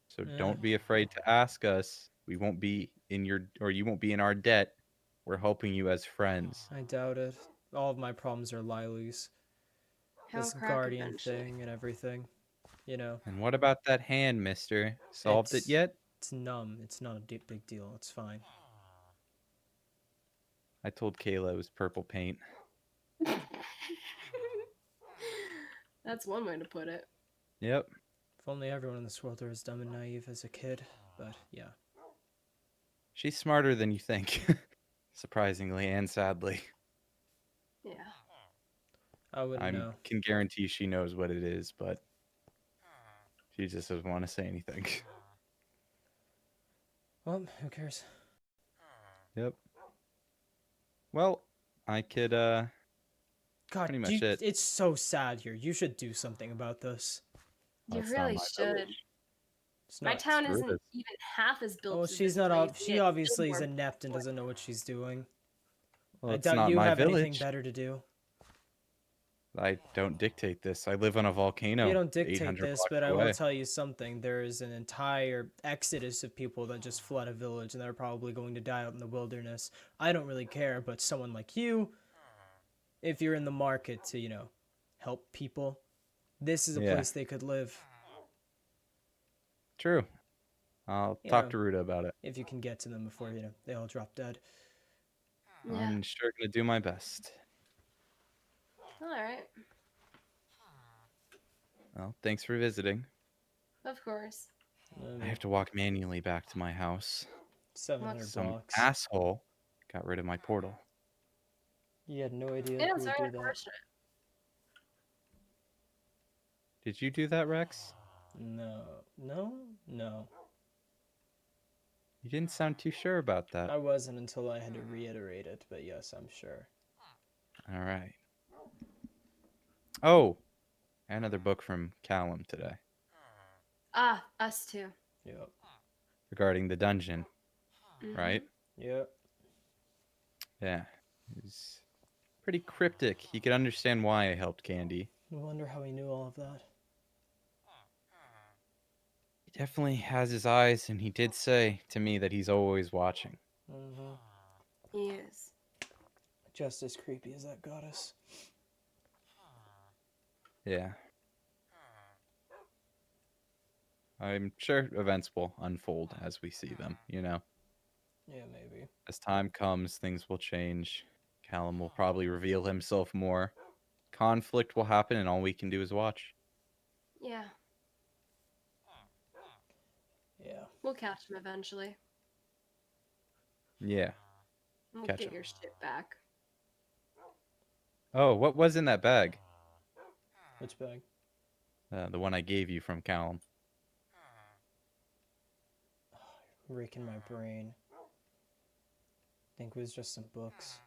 S5: So don't be afraid to ask us. We won't be in your, or you won't be in our debt. We're helping you as friends.
S1: I doubt it. All of my problems are Lily's. This guardian thing and everything, you know.
S5: And what about that hand, mister? Solved it yet?
S1: It's numb. It's not a big deal. It's fine.
S5: I told Kayla it was purple paint.
S2: That's one way to put it.
S5: Yep.
S1: If only everyone in this world were as dumb and naive as a kid, but yeah.
S5: She's smarter than you think, surprisingly and sadly.
S2: Yeah.
S1: I wouldn't know.
S5: Can guarantee she knows what it is, but she just doesn't want to say anything.
S1: Well, who cares?
S5: Yep. Well, I could,
S1: God,
S5: pretty much it.
S1: It's so sad here. You should do something about this.
S2: You really should. My town isn't even half as built.
S1: Oh, she's not. She obviously is inept and doesn't know what she's doing.
S5: Well,
S1: I doubt you have anything better to do.
S5: I don't dictate this. I live on a volcano.
S1: You don't dictate this, but I will tell you something. There is an entire exodus of people that just flood a village, and they're probably going to die out in the wilderness. I don't really care, but someone like you, if you're in the market to, you know, help people, this is a place they could live.
S5: True. I'll talk to Ruta about it.
S1: If you can get to them before, you know, they all drop dead.
S2: Yeah.
S5: I'm sure going to do my best.
S2: All right.
S5: Well, thanks for visiting.
S2: Of course.
S5: I have to walk manually back to my house.
S1: 700 blocks.
S5: Some asshole got rid of my portal.
S1: You had no idea who would do that.
S5: Did you do that, Rex?
S1: No.
S5: You didn't sound too sure about that.
S1: I wasn't until I had to reiterate it, but yes, I'm sure.
S5: All right. Oh, another book from Callum today
S2: Ah, us too.
S1: Yep.
S5: regarding the dungeon, right?
S1: Yep.
S5: Yeah. It's pretty cryptic. He could understand why I helped Candy.
S1: I wonder how he knew all of that.
S5: He definitely has his eyes, and he did say to me that he's always watching.
S1: Mm-hmm.
S2: He is.
S1: Just as creepy as that goddess.
S5: Yeah. I'm sure events will unfold as we see them, you know?
S1: Yeah, maybe.
S5: As time comes, things will change. Callum will probably reveal himself more. Conflict will happen, and all we can do is watch.
S2: Yeah.
S1: Yeah.
S2: We'll catch him eventually.
S5: Yeah.
S2: We'll
S5: Catch
S2: get
S5: him.
S2: your shit back.
S5: Oh, what was in that bag?
S1: Which bag?
S5: The one I gave you from Callum.
S1: Raking my brain. I think it was just some books.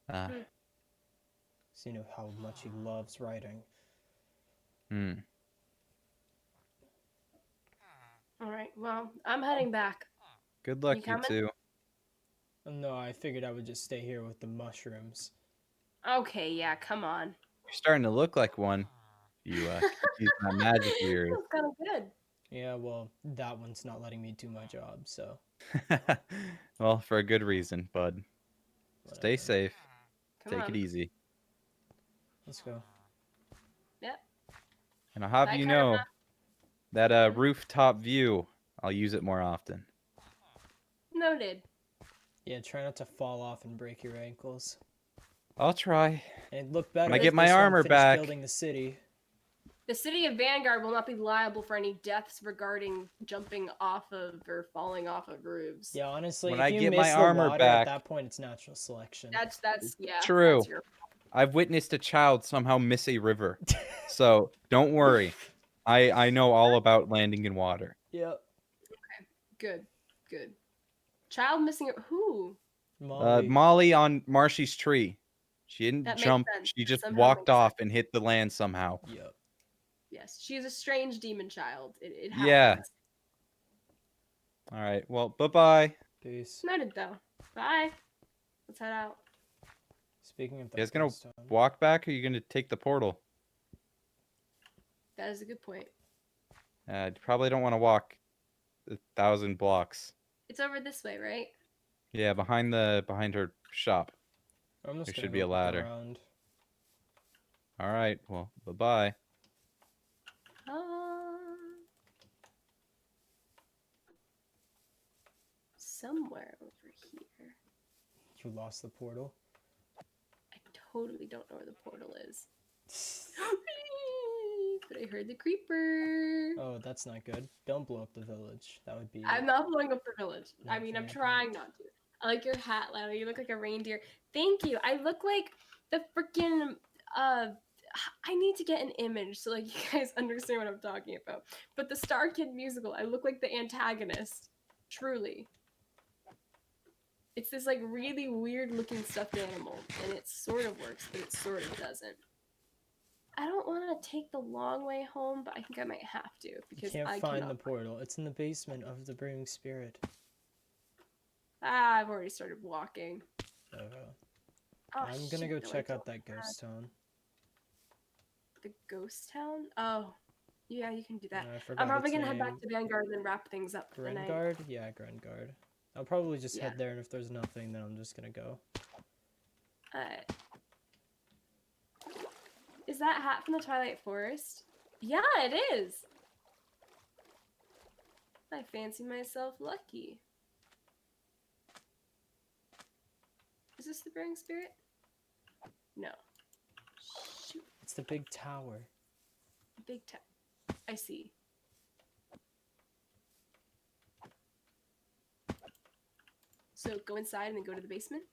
S5: Ah.
S1: So you know how much he loves writing.
S5: Hmm.
S2: All right. Well, I'm heading back.
S5: Good luck, you
S2: coming?
S5: two.
S1: No, I figured I would just stay here with the mushrooms.
S2: Okay. Yeah. Come on.
S5: You're starting to look like one. You keep using that magic of yours.
S2: That's kind of good.
S1: Yeah, well, that one's not letting me do my job, so.
S5: Well, for a good reason, bud. Stay
S1: Whatever.
S5: safe.
S2: Come
S5: Take
S2: on.
S5: it easy.
S1: Let's go.
S2: Yep.
S5: And I'll have
S2: Bye,
S5: you
S2: Karma.
S5: know that
S2: Mhm.
S5: rooftop view, I'll use it more often.
S2: Noted.
S1: Yeah, try not to fall off and break your ankles.
S5: I'll try.
S1: And it'd look better
S5: When I
S1: if
S5: get my
S1: this one
S5: armor
S1: finished
S5: back.
S1: building the city.
S2: The city of Vanguard will not be liable for any deaths regarding jumping off of or falling off of roofs.
S1: Yeah, honestly,
S5: When
S1: if
S5: I
S1: you
S5: get
S1: miss
S5: my
S1: the
S5: armor
S1: water, at
S5: back.
S1: that point, it's natural selection.
S2: That's yeah.
S5: True.
S2: That's your...
S5: I've witnessed a child somehow miss a river. So don't worry. I know all about landing in water.
S1: Yep.
S2: Okay. Good. Good. Child missing a... Who?
S1: Molly.
S5: Molly on Marshy's tree. She didn't
S2: That makes
S5: jump.
S2: sense.
S5: She
S2: That
S5: just
S2: somehow
S5: walked
S2: makes
S5: off
S2: sense.
S5: and hit the land somehow.
S1: Yep.
S2: Yes, she is a strange demon child. It
S5: Yeah.
S2: happens.
S5: All right. Well, bye-bye.
S1: Peace.
S2: Noted though. Bye. Let's head out.
S1: Speaking of
S5: You guys
S1: that
S5: gonna
S1: ghost town.
S5: walk back, or are you gonna take the portal?
S2: That is a good point.
S5: You probably don't want to walk 1,000 blocks.
S2: It's over this way, right?
S5: Yeah, behind her shop.
S1: I'm just
S5: There
S1: gonna
S5: should
S1: go
S5: be a
S1: look
S5: ladder.
S1: around.
S5: All right. Well, bye-bye.
S2: Somewhere over here.
S1: You lost the portal?
S2: I totally don't know where the portal is. But I heard the creeper.
S1: Oh, that's not good. Don't blow up the village. That would be...
S2: I'm not blowing up the village. I mean, I'm
S1: Nothing
S2: trying not to. I like your hat, Lana. You look like a reindeer. Thank you. I look like the freaking I need to get an image so like you guys understand what I'm talking about. But the Star Kid musical, I look like the antagonist. Truly. It's this like really weird looking stuffed animal, and it sort of works, but it sort of doesn't. I don't want to take the long way home, but I think I might have to because
S1: You
S2: I
S1: can't find
S2: cannot
S1: the portal. It's in the basement of the Brewing Spirit.
S2: I've already started walking.
S1: Oh,
S2: I'm
S1: gonna go check out that ghost town.
S2: The ghost town? Oh, yeah, you can do that.
S1: I forgot
S2: I'm probably
S1: its
S2: gonna head back
S1: name.
S2: to Vanguard and then wrap things up for the night.
S1: Grengard? Yeah, Grengard. I'll probably just
S2: Yeah.
S1: head there, and if there's nothing, then I'm just gonna go.
S2: Is that hat from the Twilight Forest? Yeah, it is. I fancy myself lucky. Is this the Brewing Spirit? No. Shoot.
S1: It's the big tower.
S2: Big town. I see. So go inside and then go to the basement?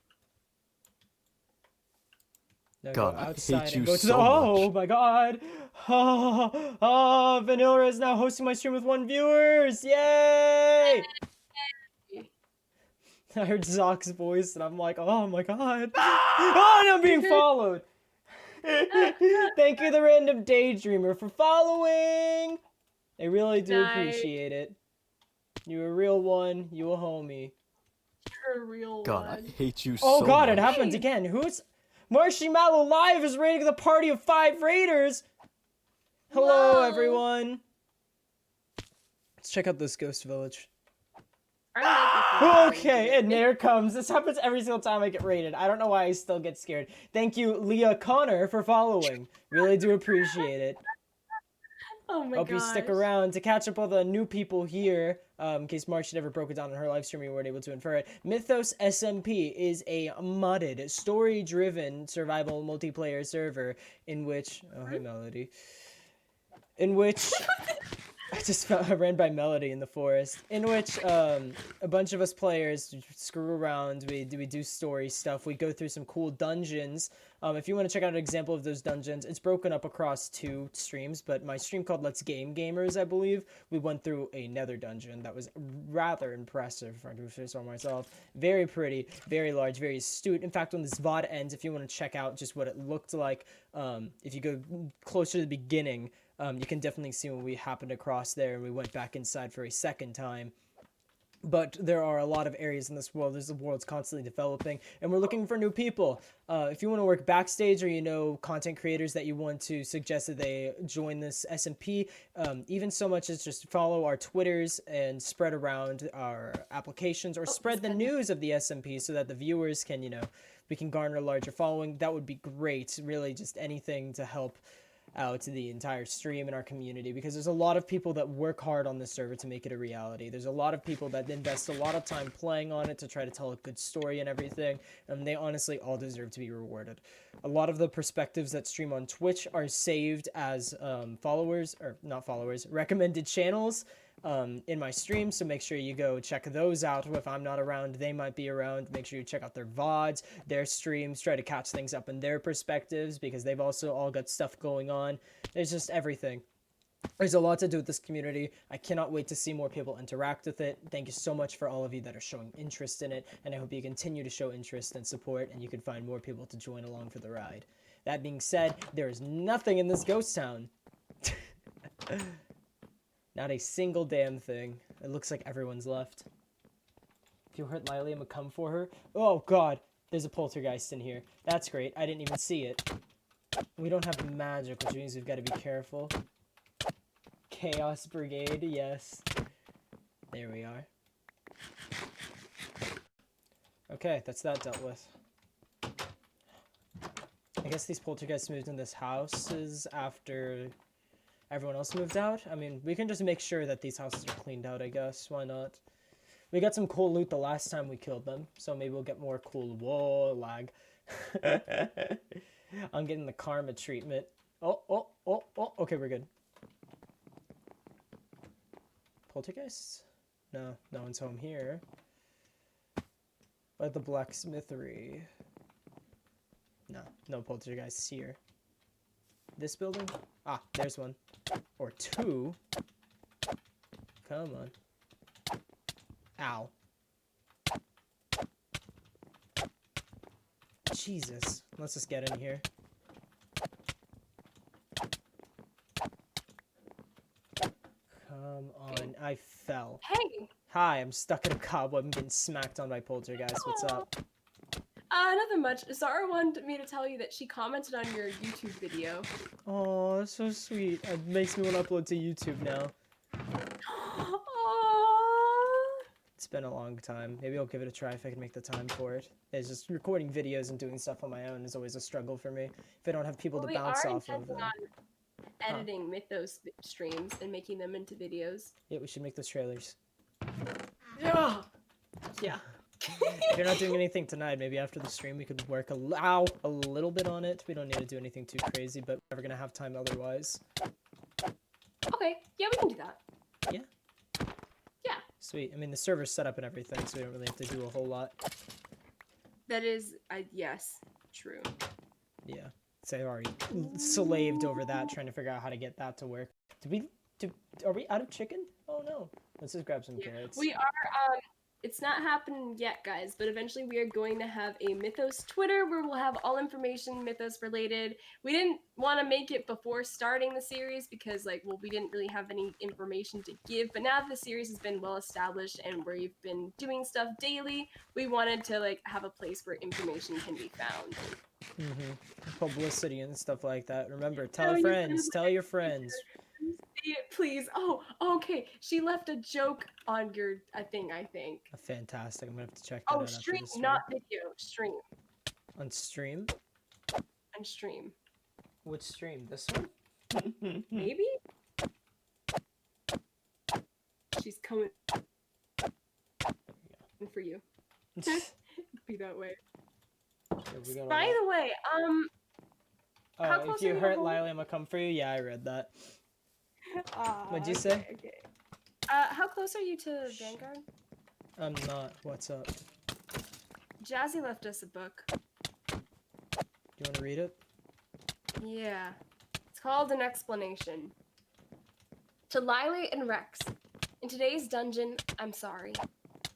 S1: No,
S6: God,
S1: go
S6: I
S1: outside
S6: hate
S1: and
S6: you
S1: go to the.
S6: so
S1: Oh
S6: much.
S1: my god! Vanilla is now hosting my stream with 1 viewers! Yay! I heard Zock's voice and I'm like, oh my god. Oh, and I'm being followed! Thank you, the random daydreamer, for following! I really do
S2: Nice.
S1: appreciate it. You a real one, you a homie.
S2: You're a real
S6: God,
S2: one.
S6: I hate you
S1: Oh
S6: so
S1: god,
S6: much.
S1: it happened again. Who's... Marshmallow Live is raiding the party of 5 raiders! Hello,
S2: Whoa.
S1: everyone! Let's check out this ghost village.
S2: I like
S1: Okay, and there it comes. This happens every single time I get raided. I don't know why I still get scared. Thank you, Leah Connor, for following. Really do appreciate it.
S2: Oh my
S1: Hope you stick around to catch up with the new people here. In case March never broke it down in her live stream, you weren't able to infer it. Mythos SMP is a modded, story-driven survival multiplayer server in which... Oh, hey, Melody. In which... I ran by Melody in the forest, in which a bunch of us players screw around. We do story stuff. We go through some cool dungeons. If you want to check out an example of those dungeons, it's broken up across 2 streams, but my stream called Let's Game Gamers, I believe, we went through a nether dungeon that was rather impressive, if I do say so myself. Very pretty, very large, very astute. In fact, when this VOD ends, if you want to check out just what it looked like, if you go closer to the beginning, you can definitely see when we happened across there and we went back inside for a second time. But there are a lot of areas in this world. The world's constantly developing, and we're looking for new people. If you want to work backstage, or you know content creators that you want to suggest that they join this SMP, even so much as just follow our Twitters and spread around our applications, or spread the news of the SMP so that the viewers can, you know, we can garner a larger following. That would be great. Really, just anything to help out to the entire stream in our community, because there's a lot of people that work hard on this server to make it a reality. There's a lot of people that invest a lot of time playing on it to try to tell a good story and everything, and they honestly all deserve to be rewarded. A lot of the perspectives that stream on Twitch are saved as followers, or not followers, recommended channels in my stream, so make sure you go check those out. If I'm not around, they might be around. Make sure you check out their VODs, their streams, try to catch things up in their perspectives, because they've also all got stuff going on. There's just everything. There's a lot to do with this community. I cannot wait to see more people interact with it. Thank you so much for all of you that are showing interest in it, and I hope you continue to show interest and support, and you can find more people to join along for the ride. That being said, there is nothing in this ghost town. Not a single damn thing. It looks like everyone's left. If you hurt Lily, I'm gonna come for her. Oh god, there's a poltergeist in here. That's great. I didn't even see it. We don't have magic, which means we've got to be careful. Chaos Brigade, yes. There we are. Okay, that's that dealt with. I guess these poltergeists moved in this houses after everyone else moved out. I mean, we can just make sure that these houses are cleaned out, I guess. Why not? We got some cool loot the last time we killed them, so maybe we'll get more cool... Whoa, lag. I'm getting the karma treatment. Oh, okay, we're good. Poltergeists? No, no one's home here. But the blacksmithery... No, no poltergeists here. This building? Ah, there's one. Or 2. Come on. Ow. Jesus. Let's just get in here. Come on. I fell.
S2: Hey!
S1: Hi, I'm stuck in a cobweb and getting smacked on by poltergeist. What's up?
S2: Nothing much. Zara wanted me to tell you that she commented on your YouTube video.
S1: Oh, that's so sweet. It makes me want to upload to YouTube now. It's been a long time. Maybe I'll give it a try if I can make the time for it. It's just recording videos and doing stuff on my own is always a struggle for me. If I don't have people to bounce off of them.
S2: Editing Mythos streams and making them into videos.
S1: Yeah, we should make those trailers.
S2: Yeah. Yeah.
S1: If you're not doing anything tonight, maybe after the stream we could work a little bit on it. We don't need to do anything too crazy, but we're never gonna have time otherwise.
S2: Okay, yeah, we can do that.
S1: Yeah?
S2: Yeah.
S1: Sweet. I mean, the server's set up and everything, so we don't really have to do a whole lot.
S2: That is, yes, true.
S1: Yeah. 'Cause I already slaved over that, trying to figure out how to get that to work. Are we out of chicken? Oh no. Let's just grab some carrots.
S2: We are, it's not happening yet, guys, but eventually we are going to have a Mythos Twitter where we'll have all information Mythos related. We didn't want to make it before starting the series because, like, well, we didn't really have any information to give, but now that the series has been well established and we've been doing stuff daily, we wanted to, like, have a place where information can be found.
S1: Publicity and stuff like that. Remember, tell your friends.
S2: Please. Oh, okay. She left a joke on your thing, I think.
S1: Fantastic. I'm gonna have to check that out.
S2: Stream,
S1: after the stream.
S2: not video. Stream.
S1: On stream?
S2: On stream.
S1: Which stream? This one?
S2: Maybe? She's coming for you. Be that way. By the way,
S1: oh, if you hurt Lily, I'm gonna come for you? Yeah, I read that. What'd you say?
S2: Okay. How close are you to Vanguard?
S1: I'm not. What's up?
S2: Jazzy left us a book.
S1: Do you want to read it?
S2: Yeah. It's called An Explanation. To Lily and Rex. In today's dungeon, I'm sorry.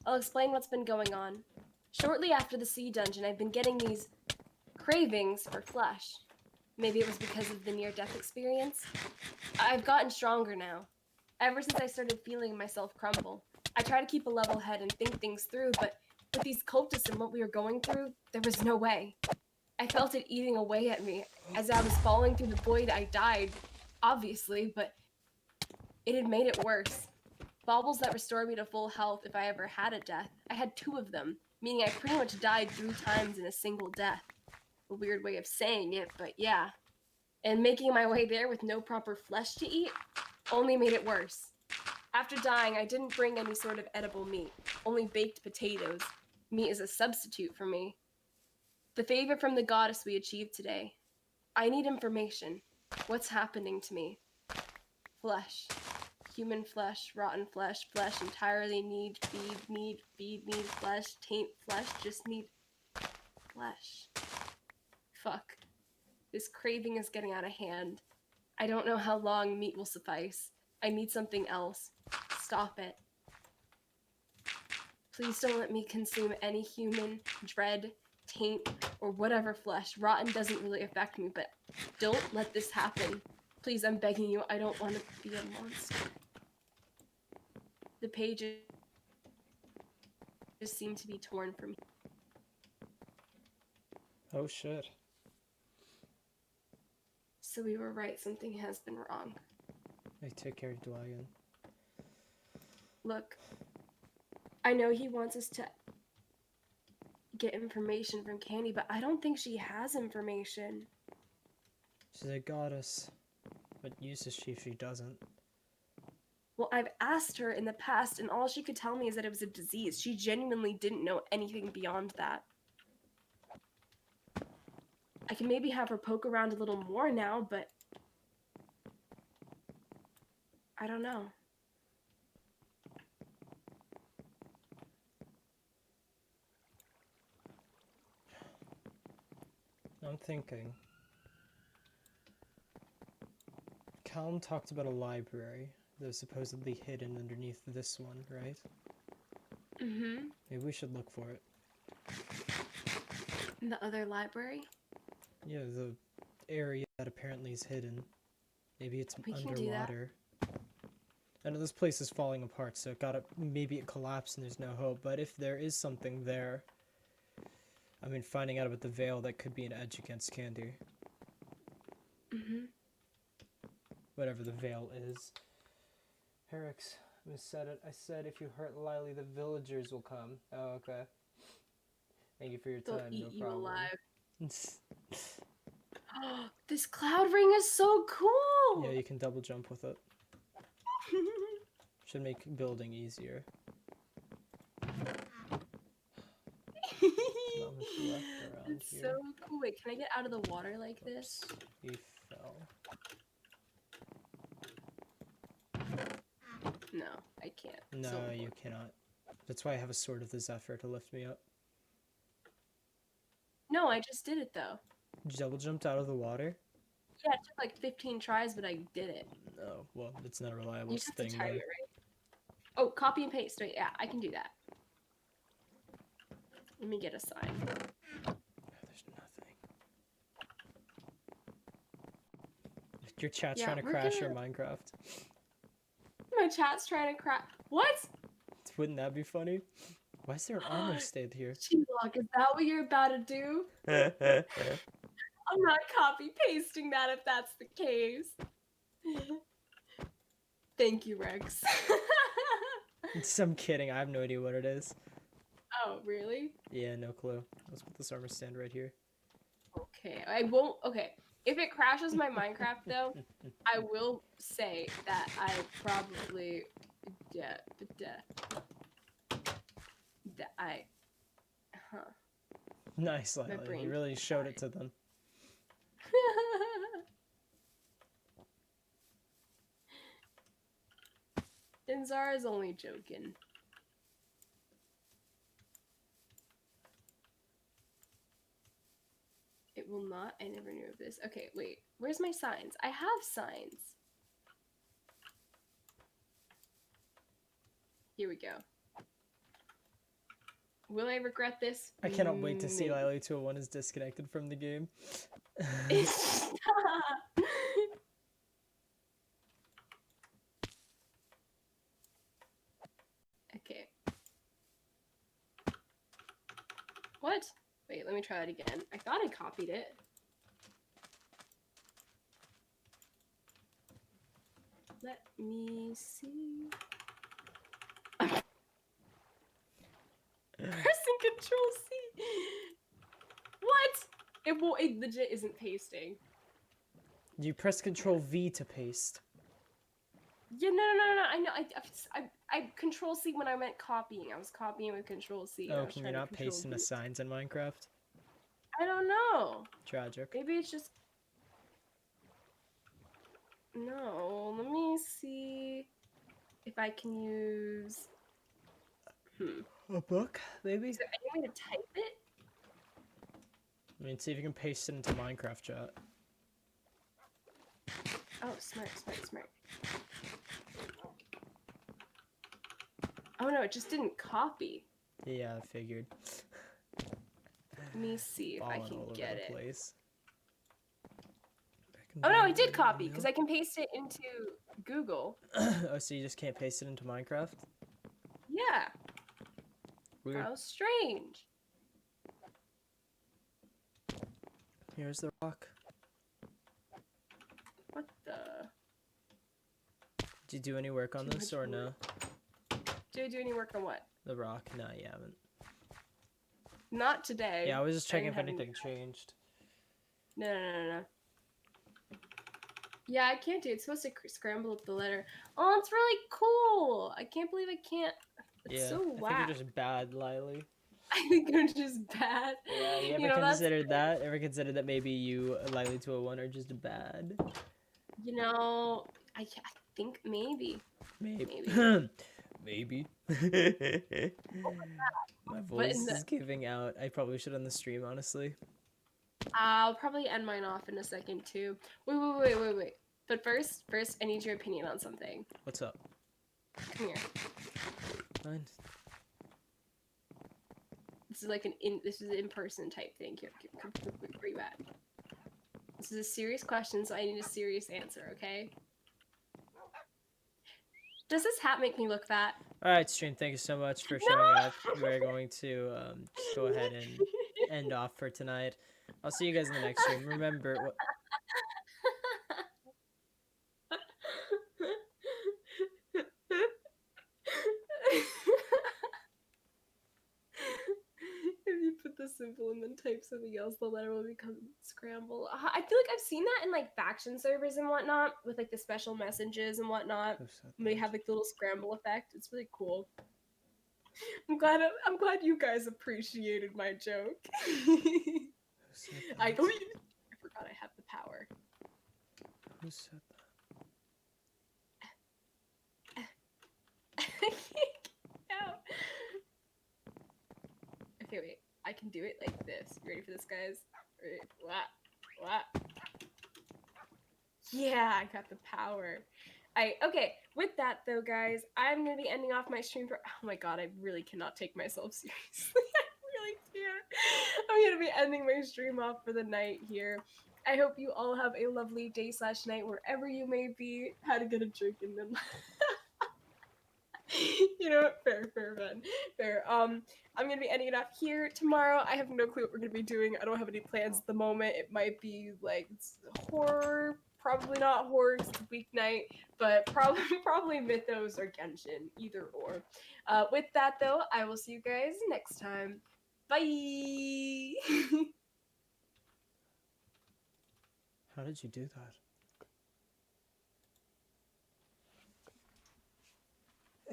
S2: I'll explain what's been going on. Shortly after the sea dungeon, I've been getting these cravings for flesh. Maybe it was because of the near-death experience. I've gotten stronger now. Ever since I started feeling myself crumble. I try to keep a level head and think things through, but with these cultists and what we were going through, there was no way. I felt it eating away at me. As I was falling through the void, I died, obviously, but it had made it worse. Baubles that restored me to full health if I ever had a death. I had 2 of them, meaning I pretty much died 3 times in a single death. A weird way of saying it, but yeah. And making my way there with no proper flesh to eat only made it worse. After dying, I didn't bring any sort of edible meat, only baked potatoes. Meat is a substitute for me. The favor from the goddess we achieved today. I need information. What's happening to me? Flesh. Human flesh, rotten flesh, flesh entirely need, feed, flesh, taint flesh, just need flesh. Fuck. This craving is getting out of hand. I don't know how long meat will suffice. I need something else. Stop it. Please don't let me consume any human, dread, taint, or whatever flesh. Rotten doesn't really affect me, but don't let this happen. Please, I'm begging you, I don't want to be a monster. The pages just seem to be torn from me.
S1: Oh shit.
S2: So we were right, something has been wrong.
S1: I take care of Dwayne.
S2: Look, I know he wants us to get information from Candy, but I don't think she has information.
S1: She's a goddess. What use is she if she doesn't?
S2: Well, I've asked her in the past, and all she could tell me is that it was a disease. She genuinely didn't know anything beyond that. I can maybe have her poke around a little more now, but I don't know.
S1: I'm thinking. Callum talked about a library that was supposedly hidden underneath this one, right?
S2: Mm-hmm.
S1: Maybe we should look for it.
S2: In the other library?
S1: Yeah, the area that apparently is hidden. Maybe it's
S2: We can
S1: underwater. I know this place is falling apart, so maybe it collapsed and there's no hope, but if there is something there, I mean, finding out about the veil, that could be an edge against Candy.
S2: Mm-hmm.
S1: Whatever the veil is. Herix, I said it. I said if you hurt Lily, the villagers will come. Oh, okay. Thank you for your time.
S2: They'll eat you
S1: problem.
S2: alive. This cloud ring is so cool!
S1: Yeah, you can double jump with it. Should make building easier. Not much left around
S2: It's
S1: here.
S2: so cool. Wait, can I get out of the water like this?
S1: He fell.
S2: No, I can't.
S1: No,
S2: So
S1: you cannot. That's why I have a sword of the Zephyr to lift me up.
S2: No, I just did it though.
S1: You double jumped out of the water?
S2: Yeah, it took like 15 tries, but I did it.
S1: No, well, it's not a reliable
S2: You just have to
S1: thing
S2: time
S1: then.
S2: it right. Oh, copy and paste. Wait, yeah, I can do that. Let me get a sign.
S1: There's nothing. Your chat's
S2: Yeah,
S1: trying to
S2: we're
S1: crash your
S2: gonna-
S1: Minecraft.
S2: My chat's trying to crack. What?
S1: Wouldn't that be funny? Why is there an armor stand here?
S2: Shelock, is that what you're about to do? I'm not copy pasting that if that's the case. Thank you, Rex.
S1: I'm kidding. I have no idea what it is.
S2: Oh, really?
S1: Yeah, no clue. Let's put this armor stand right here.
S2: Okay, I won't. Okay, if it crashes my Minecraft though, I will say that I probably,
S1: Nice,
S2: My
S1: Lila.
S2: brain
S1: You really showed it to them.
S2: And Zara's only joking. It will not. I never knew of this. Okay, wait. Where's my signs? I have signs. Here we go. Will I regret this?
S1: I cannot wait to see
S2: Maybe.
S1: Lily 201 is disconnected from the game.
S2: Stop. Okay. What? Wait, let me try that again. I thought I copied it. Let me see. Pressing Control C. What? It will. It legit isn't pasting.
S1: You press Control V to paste.
S2: Yeah, no. I know. I Control C when I meant copying. I was copying with Control C.
S1: Oh, can you not paste into signs in Minecraft?
S2: I don't know.
S1: Tragic.
S2: Maybe it's just. No, let me see if I can use.
S1: A book, maybe?
S2: Is there any way to type it?
S1: I mean, see if you can paste it into Minecraft chat.
S2: Oh, smart. Oh no, it just didn't copy.
S1: Yeah, I figured.
S2: Let me see if I
S1: Falling
S2: can
S1: all over
S2: get
S1: the
S2: it.
S1: place.
S2: Oh no, I did copy because I can paste it into Google.
S1: Oh, so you just can't paste it into Minecraft?
S2: Yeah.
S1: Weird.
S2: How strange.
S1: Here's the rock.
S2: What the?
S1: Did you do any work on
S2: Too
S1: this
S2: much
S1: or no?
S2: Did I do any work on what?
S1: The rock? No, you haven't.
S2: Not today.
S1: Yeah, I was just checking if
S2: didn't have
S1: anything changed.
S2: No. Yeah, I can't do it. It's supposed to scramble up the letter. Oh, it's really cool. I can't believe I can't. It's
S1: Yeah,
S2: so
S1: I think
S2: whack.
S1: you're just bad, Lily.
S2: I think I'm just bad.
S1: Yeah, you ever
S2: You know, that's-
S1: considered that? Ever considered that maybe you, Lily 201, are just bad?
S2: You know, I think maybe.
S1: Maybe. Maybe. My voice is giving out. I probably should end the stream, honestly.
S2: I'll probably end mine off in a second too. Wait. But first, I need your opinion on something.
S1: What's up?
S2: Come here.
S1: Fine.
S2: This is like an in-person type thing. Here, come, where you at? This is a serious question, so I need a serious answer, okay? Does this hat make me look fat?
S1: Alright, stream, thank you so much for showing up. We're going to just go ahead and end off for tonight. I'll see you guys in the next stream. Remember, what...
S2: If you put the symbol and then type something else, the letter will become scramble. I feel like I've seen that in like faction servers and whatnot, with like the special messages and whatnot. They have like the little scramble effect. It's really cool. I'm glad you guys appreciated my joke. I forgot I have the power.
S1: Who said that?
S2: Out. Okay, wait. I can do it like this. You ready for this, guys? Ready? What? Yeah, I got the power. Okay, with that though, guys, I'm gonna be ending off my stream for oh my god, I really cannot take myself seriously. I really can't. I'm gonna be ending my stream off for the night here. I hope you all have a lovely day / night wherever you may be. Had to get a drink and then you know what? Fair, man. Fair. I'm gonna be ending it off here tomorrow. I have no clue what we're gonna be doing. I don't have any plans at the moment. It might be like horror, probably not horror 'cause it's a weeknight, but probably Mythos or Genshin, either or. With that though, I will see you guys next time. Bye.
S1: How did you do that?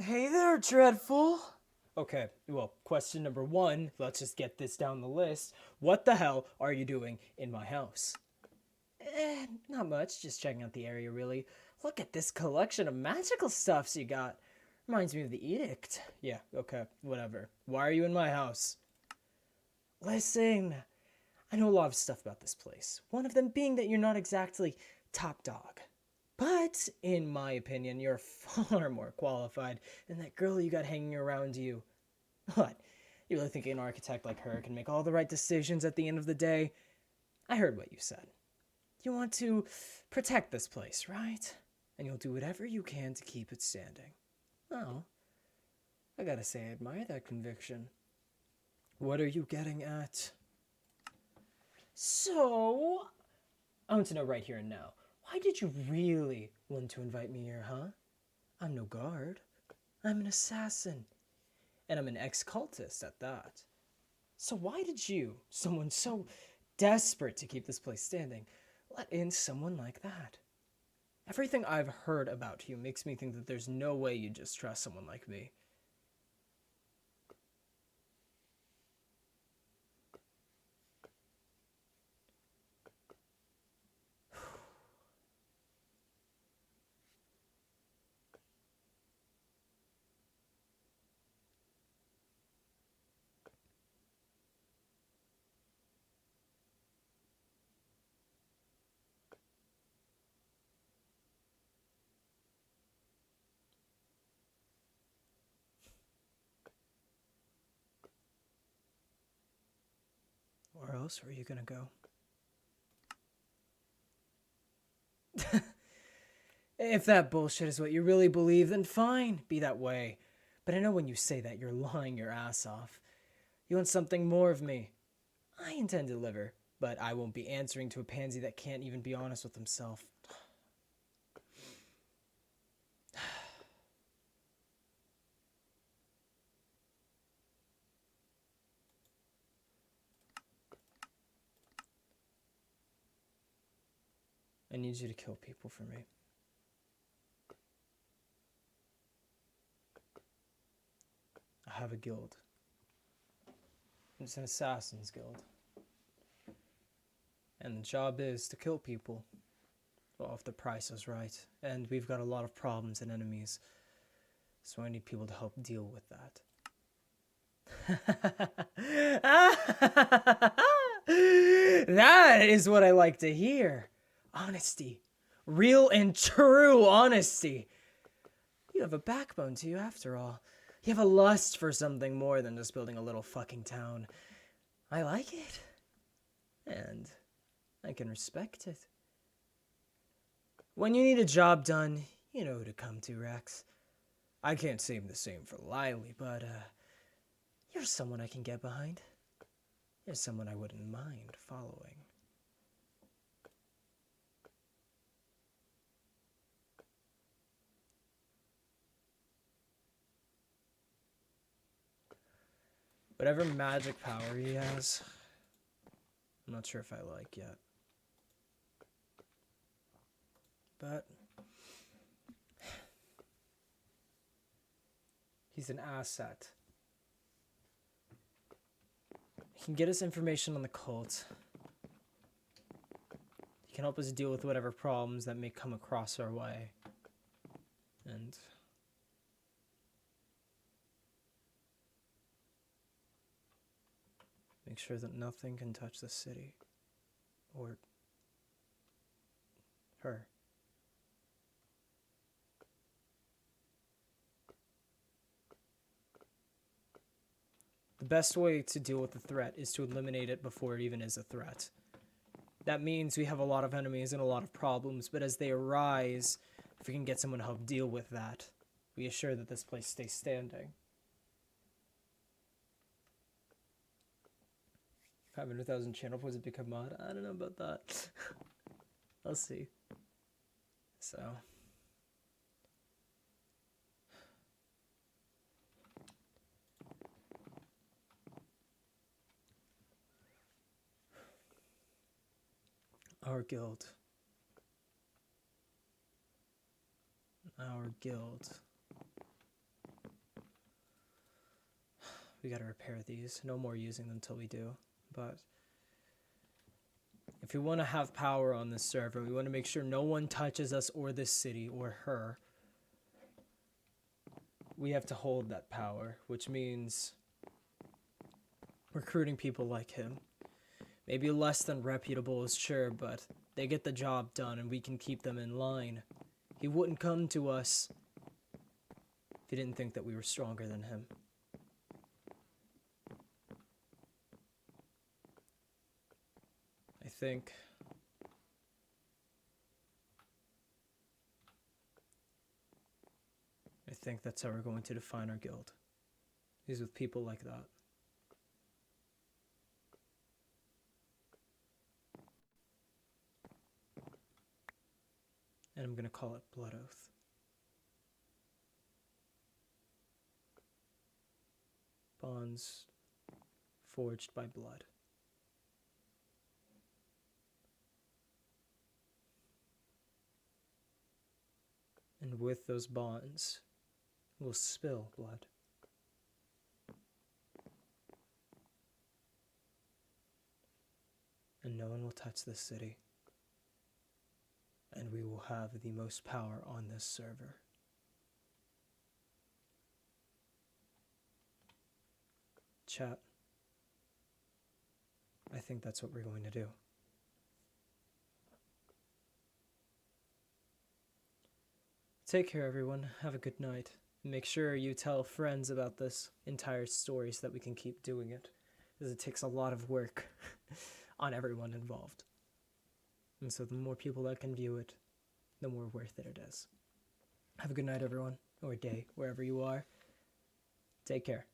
S1: Hey there, Dreadful. Okay, well, question number 1, let's just get this down the list. What the hell are you doing in my house? Not much, just checking out the area, really. Look at this collection of magical stuffs you got. Reminds me of the Edict. Yeah, okay, whatever. Why are you in my house? Listen, I know a lot of stuff about this place. One of them being that you're not exactly top dog. But, in my opinion, you're far more qualified than that girl you got hanging around you. What? You really think an architect like her can make all the right decisions at the end of the day? I heard what you said. You want to protect this place, right? And you'll do whatever you can to keep it standing. Oh, I gotta say I admire that conviction. What are you getting at? So, I want to know right here and now. Why did you really want to invite me here, huh? I'm no guard. I'm an assassin. And I'm an ex-cultist at that. So why did you, someone so desperate to keep this place standing, let in someone like that? Everything I've heard about you makes me think that there's no way you'd just trust someone like me. Where else were you gonna go? If that bullshit is what you really believe, then fine, be that way. But I know when you say that, you're lying your ass off. You want something more of me. I intend to deliver, but I won't be answering to a pansy that can't even be honest with himself. I need you to kill people for me. I have a guild. It's an assassin's guild. And the job is to kill people. Well, if the price is right. And we've got a lot of problems and enemies. So I need people to help deal with that. That is what I like to hear. Honesty. Real and true honesty. You have a backbone to you after all. You have a lust for something more than just building a little fucking town. I like it. And I can respect it. When you need a job done, you know who to come to, Rex. I can't say the same for Lily, but you're someone I can get behind. You're someone I wouldn't mind following. Whatever magic power he has, I'm not sure if I like yet. But he's an asset. He can get us information on the cult. He can help us deal with whatever problems that may come across our way. And make sure that nothing can touch the city or her. The best way to deal with the threat is to eliminate it before it even is a threat. That means we have a lot of enemies and a lot of problems, but as they arise, if we can get someone to help deal with that, we assure that this place stays standing. 500,000 channel points to become mod? I don't know about that. I'll see. So... Our guild. Our guild. We gotta repair these. No more using them till we do. But if we want to have power on this server, we want to make sure no one touches us or this city or her. We have to hold that power, which means recruiting people like him. Maybe less than reputable is sure, but they get the job done and we can keep them in line. He wouldn't come to us if he didn't think that we were stronger than him. I think that's how we're going to define our guild. Is with people like that. And I'm going to call it Blood Oath. Bonds forged by blood. And with those bonds, we'll spill blood. And no one will touch this city. And we will have the most power on this server. Chat. I think that's what we're going to do. Take care, everyone. Have a good night. Make sure you tell friends about this entire story so that we can keep doing it, because it takes a lot of work on everyone involved. And so the more people that can view it, the more worth it is. Have a good night, everyone, or day, wherever you are. Take care.